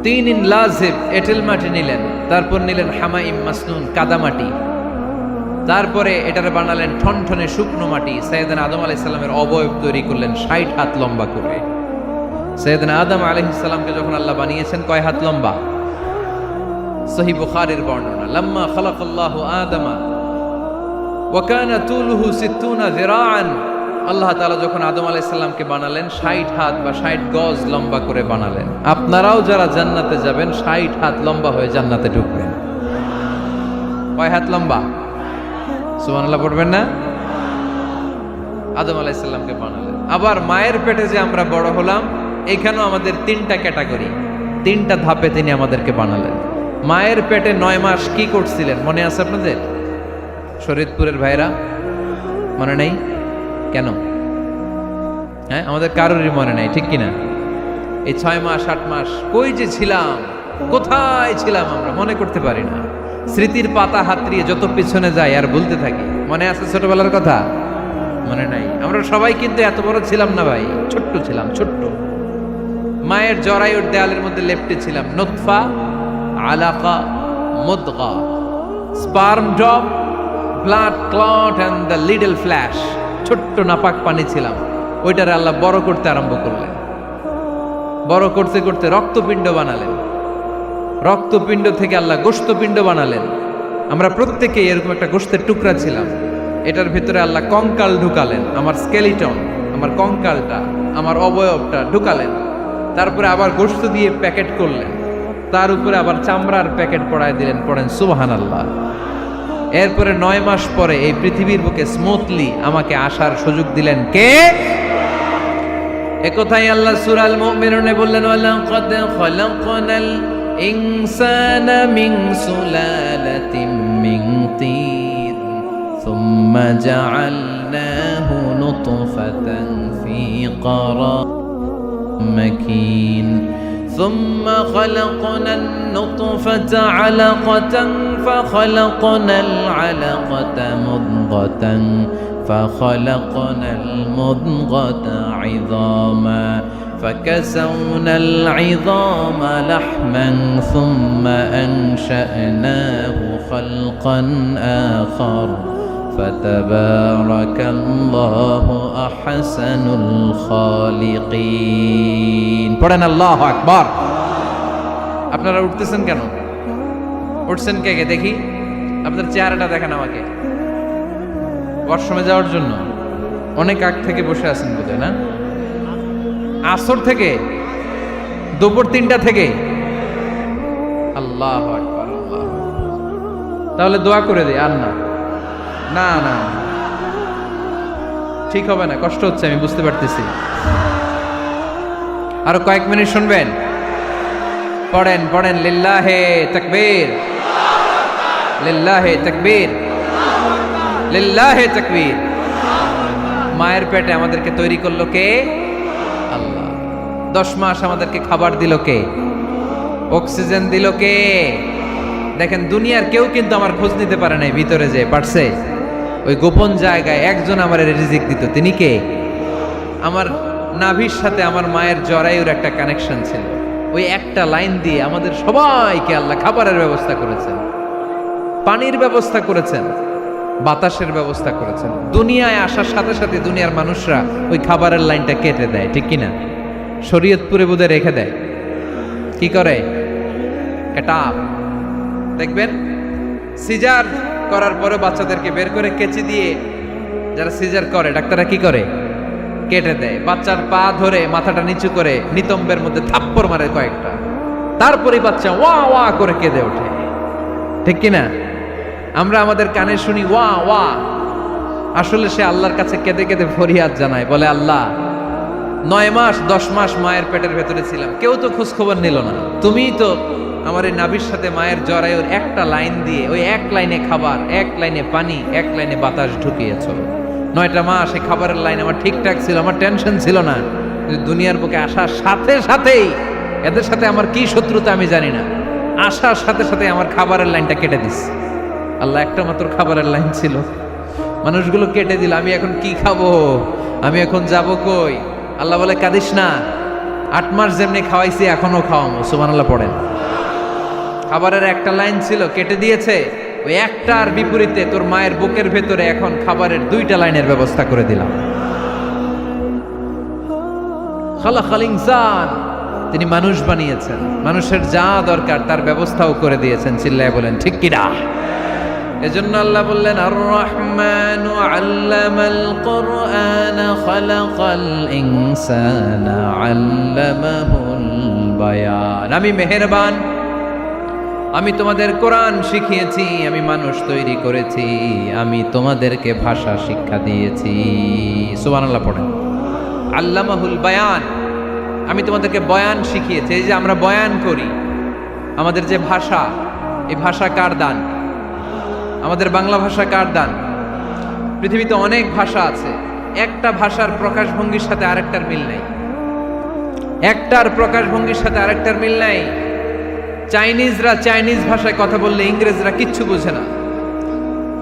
3 লাজিব এঁটেল মাটি নিলেন, তারপর নিলেন হামাইম মাসনুন কাদামাটি, তারপরে এটারে বানালেন ঠনঠনে শুকনো মাটি। সাইয়েদনা আদম আলাইহিস সালামের অবয়ব তৈরি করলেন 60 হাত লম্বা করে। সাইয়েদনা আদম আলাইহিস সালামকে যখন আল্লাহ বানিয়েছেন কয় হাত লম্বা? সহিহ বুখারীর বর্ণনা, লাম্মা খালাকাল্লাহু আদামা ওয়া কানা তুলুহু 60 যিরাআন। আল্লাহ তাআলা যখন আদম আলাইহিস সালামকে বানালেন 60 হাত বা 60 গজ লম্বা করে বানালেন। আপনারাও যারা জান্নাতে যাবেন 60 হাত লম্বা হয়ে জান্নাতে ঢুকবেন। কয় হাত লম্বা? সুবহানাল্লাহ পড়বেন না? আদম আলাইহিস সালামকে বানালেন। আবার মায়ের পেটে যে আমরা বড় হলাম, এখানেও আমাদের 3টা ক্যাটাগরি, 3টা ধাপে তিনি আমাদেরকে বানালেন। মায়ের পেটে 9 মাস কি করছিলেন মনে আছে আপনাদের? শরীয়তপুরের ভাইরা মনে নেই কেন? হ্যাঁ, আমাদের কারোরই মনে নাই, ঠিক কিনা? এই 6 মাস 8 মাস কই যে ছিলাম, কোথায় ছিলাম আমরা মনে করতে পারি না। স্মৃতির পাতা হাতড়িয়ে যত পিছনে যাই আর বলতে থাকি। মনে আছে ছোটবেলার কথা? মনে নাই। আমরা সবাই কিন্তু এত বড় ছিলাম না ভাই, ছোট্ট ছিলাম, ছোট্ট। মায়ের জরায়ুর দেয়ালের মধ্যে লেপ্টে ছিলাম। নুতফা, আলাকা, মুদগা, sperm drop, blood clot and the little flesh. ছোট্ট নাপাক পানি ছিলাম। ওইটারে আল্লাহ বড় করতে আরম্ভ করলেন। বড় করতে করতে রক্তপিণ্ড বানালেন। রক্তপিণ্ড থেকে আল্লাহ গোশতপিণ্ড বানালেন। আমরা প্রত্যেকে এরকম একটা গোশতের টুকরা ছিলাম। এটার ভিতরে আল্লাহ কঙ্কাল ঢুকালেন, আমার স্কেলিটন, আমার কঙ্কালটা, আমার অবয়বটা ঢুকালেন। তারপরে আবার গোশত দিয়ে প্যাকেট করলেন, তার উপরে আবার চামড়ার প্যাকেট পড়ায় দিলেন। পড়েন সুবহানাল্লাহ। এরপরে 9 মাস পরে এই পৃথিবীর বুকে স্মুথলি আমাকে আসার সুযোগ দিলেন কে? একথাই আল্লাহ সূরা আল মুমিনুনে বললেন, ওয়ালাকাদ খালাকনাল ইনসানা মিন সুলালাতিন মিন তিন ثم جعلناه نطفة في قرار مكين ثم خلقنا النطفة علقة فخلقنا العلقة مضغة فخلقنا المضغة عظاما فكسونا العظام لحما ثم أنشأناه خلقا آخر فتبارك الله أحسن الخالقين পড়েন আল্লাহু আকবার। আপনারা উঠতেছেন কেন? উঠছেন কে কে দেখি? আপনার চেহারাটা দেখেন আমাকে। ওয়াশরুমে যাওয়ার জন্য অনেক আগ থেকে বসে আছেন বোধহয়, না? আসর থেকে, দুপুর 3টা থেকে। আল্লাহু আকবার, আল্লাহ। তাহলে দোয়া করে দিই। আর না না না, ঠিক হবে না, কষ্ট হচ্ছে, আমি বুঝতে পারতেছি। আরো কয়েক মিনিট শুনবেন? পড়েন পড়েন, লিল্লাহে তাকবীর, লিল্লাহে তাকবীর, লিল্লাহে তাকবীর। মায়ের পেটে আমাদেরকে তৈরি করলো কে? আল্লাহ। 10 মাস আমাদেরকে খাবার দিল কে? অক্সিজেন দিল কে? দেখেন, দুনিয়ার কেউ কিন্তু আমার খোঁজ নিতে পারে নাই ভিতরে, যে পারছে ওই গোপন জায়গায় একজন আমার রিজিক দিত। তিনি কে? আমার নাভির সাথে আমার মায়ের জরায়ুর একটা কানেকশন ছিল। ওই একটা লাইন দিয়ে আমাদের সবাইকে আল্লাহ খাবারের ব্যবস্থা করেছেন, পানির ব্যবস্থা করেছেন, বাতাসের ব্যবস্থা করেছেন। দুনিয়ায় আসার সাথে সাথে দুনিয়ার মানুষরা ওই খাবারের লাইনটা কেটে দেয়, ঠিক কিনা? শরীয়তপুরে বোধহয় রেখে দেয়। কি করে? কাটাপ। দেখবেন সিজার করার পরে বাচ্চাদেরকে বের করে কেচি দিয়ে, যারা সিজার করে ডাক্তাররা কি করে? কেটে দেয়। বাচ্চার পা ধরে মাথাটা নিচু করে নিতম্বের মধ্যে থাপ্পড় মারে কয়েকটা, তারপরে বাচ্চা ওয়া ওয়া করে কেঁদে ওঠে, ঠিক কিনা? আমরা আমাদের কানে শুনি ওয়া ওয়া, আসলে সে আল্লাহর কাছে কেঁদে কেঁদে ফরিয়াদ জানায়, বলে আল্লাহ 9 মাস 10 মাস মায়ের পেটের ভেতরে ছিলাম, কেউ তো খোঁজ খবর নিল না, তুমিই তো আমার এই নাভির সাথে মায়ের জরায়ুর একটা লাইন দিয়ে, ওই এক লাইনে খাবার, এক লাইনে পানি, এক লাইনে বাতাস ঢুকিয়েছ। 9টা মাস এই খাবারের লাইন আমার ঠিকঠাক ছিল, আমার টেনশন ছিল না। দুনিয়ার বুকে আসার সাথে সাথেই, এদের সাথে আমার কি শত্রুতা আমি জানি না, আসার সাথে সাথে আমার খাবারের লাইনটা কেটে দিস। আল্লাহ একটা মাত্র খাবারের লাইন ছিল, মানুষগুলো কেটে দিল। আমি এখন কি খাবো? আমি এখন যাব কই? আল্লাহ বলে কাঁদিস না, 8 মাস যেমনি খাওয়াইছি এখনো খাওয়াবো। সুবহানাল্লাহ পড়েন। খাবারের একটা লাইন ছিল, কেটে দিয়েছে। ওই একটার বিপরীতে তোর মায়ের বুকের ভেতরে এখন খাবারের 2টা লাইনের ব্যবস্থা করে দিলাম। খালাকাল ইনসান, তিনি মানুষ বানিয়েছেন, মানুষের যা দরকার তার ব্যবস্থাও করে দিয়েছেন। চিল্লায় বলেন ঠিক কিনা? এজন্য আল্লাহ বললেন আর রহমানু আল্লামাল কুরআন খালাকাল ইনসানা আল্লামাহুল বায়ান। আমি মেহেরবান, আমি তোমাদের কোরআন শিখিয়েছি, আমি মানুষ তৈরি করেছি, আমি তোমাদেরকে ভাষা শিক্ষা দিয়েছি। সুবহানাল্লাহ পড়েন। আল্লামাহুল বায়ান, আমি তোমাদেরকে বয়ান শিখিয়েছি। এই যে আমরা বয়ান করি, আমাদের যে ভাষা, এই ভাষা কার দান? আমাদের বাংলা ভাষা কার দান? পৃথিবীতে অনেক ভাষা আছে, একটা ভাষার প্রকাশভঙ্গির সাথে আরেকটার মিল নাই, একটার প্রকাশভঙ্গির সাথে আরেকটার মিল নাই। চাইনিজরা চাইনিজ ভাষায় কথা বললে ইংরেজরা কিচ্ছু বুঝে না,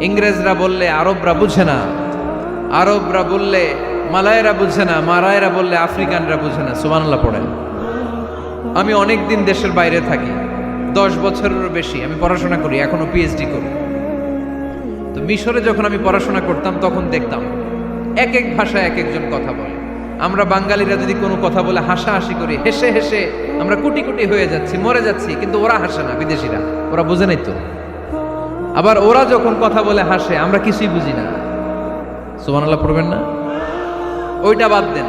ইংরেজরা বললে আরবরা বুঝে না, আরবরা বললে মালায়রা বুঝে না, মারায়রা বললে আফ্রিকানরা বুঝে না। সুবহানাল্লাহ পড়েন। আমি অনেক দিন দেশের বাইরে থাকি, 10 বছরেরও বেশি আমি পড়াশোনা করি, এখনো পিএইচডি করি। তো মিশরে যখন আমি পড়াশোনা করতাম তখন দেখতাম এক এক ভাষায় এক একজন কথা বলে। আমরা বাঙালিরা যদি কোনো কথা বলে হাসাহাসি করি, হেসে হেসে আমরা কোটি কোটি হয়ে যাচ্ছি, মরে যাচ্ছি, কিন্তু ওরা হাসে না, বিদেশিরা, ওরা বুঝে নাই তো। আবার ওরা যখন কথা বলে হাসে, আমরা কিছুই বুঝি না। সুবহানাল্লাহ পড়বেন না? ওইটা বাদ দেন,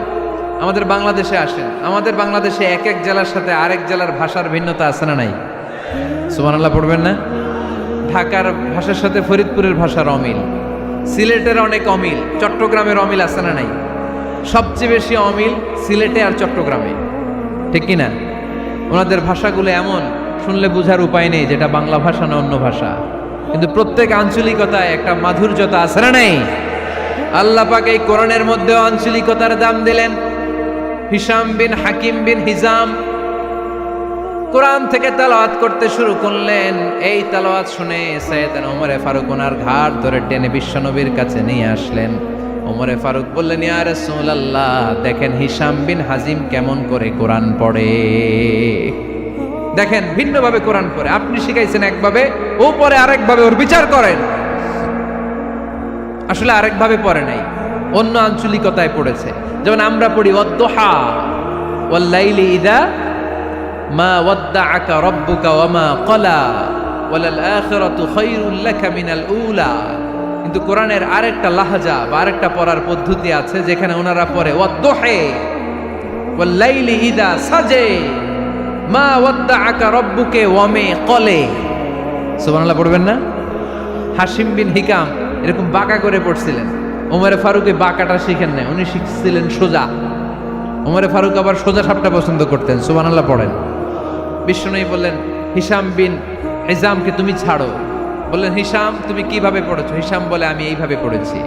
আমাদের বাংলাদেশে আসেন, আমাদের বাংলাদেশে এক এক জেলার সাথে আরেক জেলার ভাষার ভিন্নতা আছে না নাই? সুবহানাল্লাহ পড়বেন না? ঢাকার ভাষার সাথে ফরিদপুরের ভাষার অমিল, সিলেটের অনেক অমিল, চট্টগ্রামের অমিল আছে না নাই? সবচেয়ে বেশি অমিল সিলেটে আর চট্টগ্রামে, ঠিক কিনা? ওনাদের ভাষাগুলো এমন, শুনলে বোঝার উপায় নেই যেটা বাংলা ভাষা না অন্য ভাষা। কিন্তু প্রত্যেক আঞ্চলিকতায় একটা মাধুর্যতা আছে না নেই? আল্লাহ পাক এই কোরআনের মধ্যে আঞ্চলিকতার দাম দিলেন। হিশাম বিন হাকিম বিন হিজাম কোরআন থেকে তেলাওয়াত করতে শুরু করলেন। এই তেলাওয়াত শুনে সাইয়েদনা ওমরে ফারুক ওনার ঘাড় ধরে টেনে বিশ্বনবীর কাছে নিয়ে আসলেন। ওমরে ফারুক বললেন, ইয়া রাসূলুল্লাহ, দেখেন হিশাম বিন হাজিম কেমন করে কোরআন পড়ে। দেখেন ভিন্নভাবে কোরআন পড়ে, আপনি শিখাইছেন একভাবে, ও পড়ে আরেকভাবে, ওর বিচার করেন। আসলে আরেকভাবে পড়ে নাই, অন্য আঞ্চলিকতায় পড়েছে। যেমন আমরা পড়ি ওয়াদ-দুহা ওয়াল লাইলি ইযা মা ওয়াদ্দাআকা রাব্বুকা ওয়া মা ক্বালা ওয়ালাল আখিরাতু খায়রুল লাকা মিনাল উলা। কিন্তু কোরআনের আরেকটা লাহজা বা আরেকটা পড়ার পদ্ধতি আছে, যেখানে ওনারা পড়ে ওয়াদ-দুহা ওয়াল লাইলি ইযা সাজে মা ওয়াদ্দাআকা রাব্বুকা ওয়া মা ক্বালা। সুবহানাল্লাহ পড়বেন না? হাশিম বিন হিকাম এরকম বাঁকা করে পড়ছিলেন। ওমরে ফারুক এই বাঁকাটা শিখেন না, উনি শিখছিলেন সোজা। ওমরে ফারুক আবার সোজা সাপটা পছন্দ করতেন। সুবহানাল্লাহ পড়েন। বিশ্বনবী বললেন, হিশাম বিন হিজামকে তুমি ছাড়ো। বললেন, হিশাম তুমি কিভাবে পড়েছো? হিশাম বলে, আমি এইভাবে পড়েছি।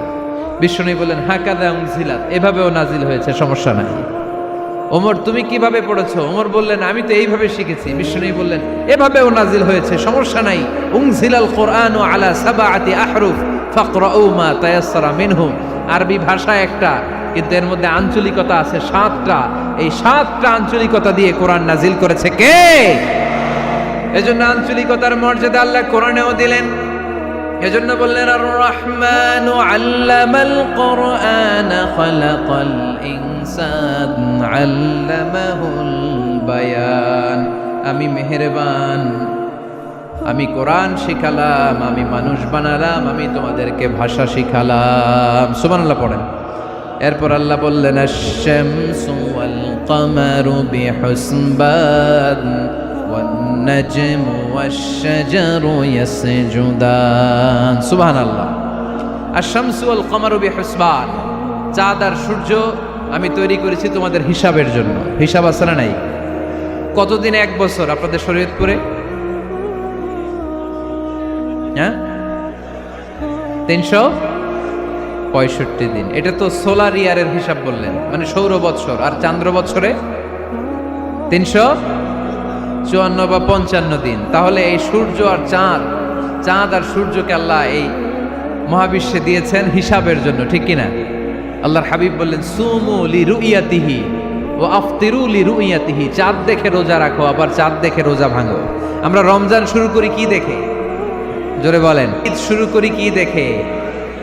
বিশ্বনবী বললেন, হাকাযা উনজিলাত, এভাবেও নাজিল হয়েছে, সমস্যা নাই। ওমর তুমি কিভাবে পড়েছো? ওমর বললেন, আমি তো এইভাবে শিখেছি। বিশ্বনবী বললেন, এভাবেও নাজিল হয়েছে, সমস্যা নাই। উনজিলাল কুরআনু আলা সাবআতি আহরুফ ফাকরাউ মা তায়াসসারা মিনহু। আরবি ভাষা একটা, কিন্তু এর মধ্যে আঞ্চলিকতা আছে 7টা। এই 7টা আঞ্চলিকতা দিয়ে কোরআন নাজিল করেছে কে? এজন্য আঞ্চলিকতার মর্যাদা আল্লাহ কোরআনেও দিলেন। এজন্য বললেন, আর রহমানু আল্লামাল কুরআন খালাকাল ইনসান আল্লামাহুল বায়ান। আমি মেহেরবান, আমি কোরআন শিখালাম, আমি মানুষ বানালাম, আমি তোমাদেরকে ভাষা শিখালাম। সুবহানাল্লাহ পড়েন। এরপর আল্লাহ বললেন, আশ-শামসু ওয়াল কামারু বিহুসবান ওয়ান নাজমু ওয়াশ-শাজারু ইয়াসজুদান। সুবহানাল্লাহ। আশ-শামসু ওয়াল কামারু বিহুসবান, চাঁদ আর সূর্য আমি তৈরি করেছি তোমাদের হিসাবের জন্য। হিসাব আছে না নাই? কতদিন এক বছর আপনাদের শরীয়তপুরে? হ্যাঁ, 365 দিন। এটা তো সোলার ইয়ারের হিসাব বললেন, মানে সৌর বৎসর। আর চান্দ্র বৎসরে 354 বা 55 দিন। তাহলে এই সূর্য আর চাঁদ, চাঁদ আর সূর্যকে আল্লাহ এই মহাবিশ্বে দিয়েছেন হিসাবের জন্য, ঠিক কিনা? আল্লাহর হাবিব বললেন, সুমু লিরুইয়াতিহি ওয়া আফতিরু লিরুইয়াতিহি। চাঁদ দেখে রোজা রাখো, আবার চাঁদ দেখে রোজা ভাঙো। আমরা রমজান শুরু করি কি দেখে? জোরে বলেন। ঈদ শুরু করি কি দেখে?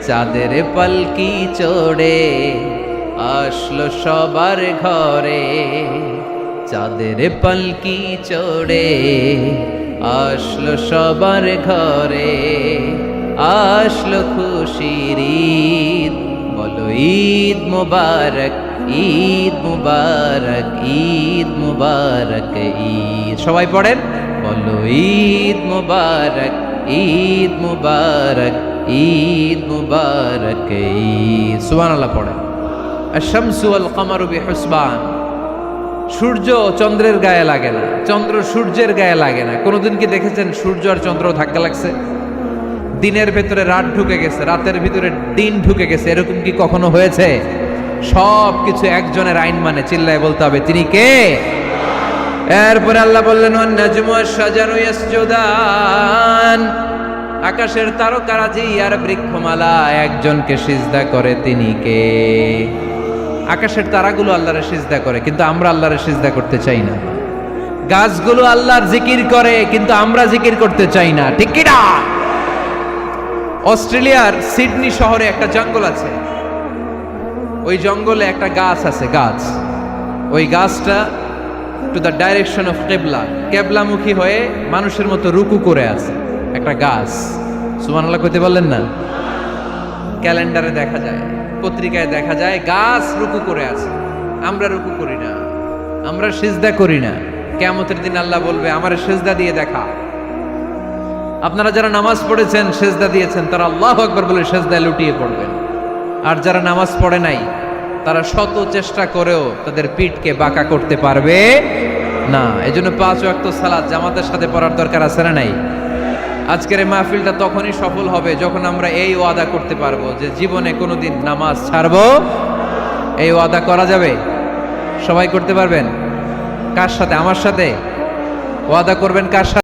চাঁদের পালকি চড়ে আসলো সবার ঘরে, চাঁদের পালকি চড়ে আসলো সবার ঘরে, আসলো খুশির ঈদ, বলো ঈদ মুবারক, ঈদ মুবারক, ঈদ মুবারক ঈদ। সবাই পড়েন, বলো ঈদ মুবারক, ঈদ মুবারক, ঈদ মুবারক ঈদ। সুবহানাল্লাহ পড়েন। আশ-শামসু ওয়াল কামারু বিহুসবান। সূর্য চন্দ্রের গায়ে লাগে না, চন্দ্র সূর্যের গায়ে লাগে না। কোনোদিন কি দেখেছেন সূর্য আর চন্দ্র ধাক্কা লাগছে? দিনের ভেতরে রাত ঢুকে গেছে, রাতের ভিতরে দিন ঢুকে গেছে, এরকম কি কখনো হয়েছে? সব কিছু একজনের আইন মানে, চিল্লায় বলতে হবে, তিনি কে? এরপরে আল্লাহ বললেন, ওয়ান নাজমু ওয়াশ-শাজারু ইয়াসজুদান। আকাশের তারকারাজি আর বৃক্ষমালা একজনকে সিজদা করে, তিনি কে? আকাশের তারাগুলো আল্লাহরে সিজদা করে, কিন্তু আমরা আল্লাহরে সিজদা করতে চাই না। গাছগুলো আল্লাহর জিকির করে, কিন্তু আমরা জিকির করতে চাই না, ঠিক কি না? অস্ট্রেলিয়ার সিডনি শহরে একটা জঙ্গল আছে। ওই জঙ্গলে একটা গাছ আছে, গাছ। ওই গাছটা টু দ্য ডাইরেকশন অফ কেবলা, কেবলামুখী হয়ে মানুষের মতো রুকু করে আছে একটা গাছ। সুবহানাল্লাহ কইতে বললেন না? ক্যালেন্ডারে দেখা যায়, পত্রিকায় দেখা যায়, গাছ রুকু করে আছে। আমরা রুকু করি না, আমরা সিজদা করি না। কিয়ামতের দিন আল্লাহ বলবে, আমার সিজদা দিয়ে দেখা। আপনারা যারা নামাজ পড়েছেন, সিজদা দিয়েছেন, তারা আল্লাহু আকবার বলে সিজদায় লুটিয়ে পড়বেন। আর যারা নামাজ পড়ে নাই, তারা শত চেষ্টা করেও তাদের পিঠকে বাঁকা করতে পারবে না। এজন্য 5 ওয়াক্ত সালাত জামাতের সাথে পড়ার দরকার আছে না নাই? আজকের এই মাহফিলটা তখনই সফল হবে যখন আমরা এই ওয়াদা করতে পারবো যে জীবনে কোনোদিন নামাজ ছাড়বো। এই ওয়াদা করা যাবে? সবাই করতে পারবেন? কার সাথে? আমার সাথে ওয়াদা করবেন কার সাথে?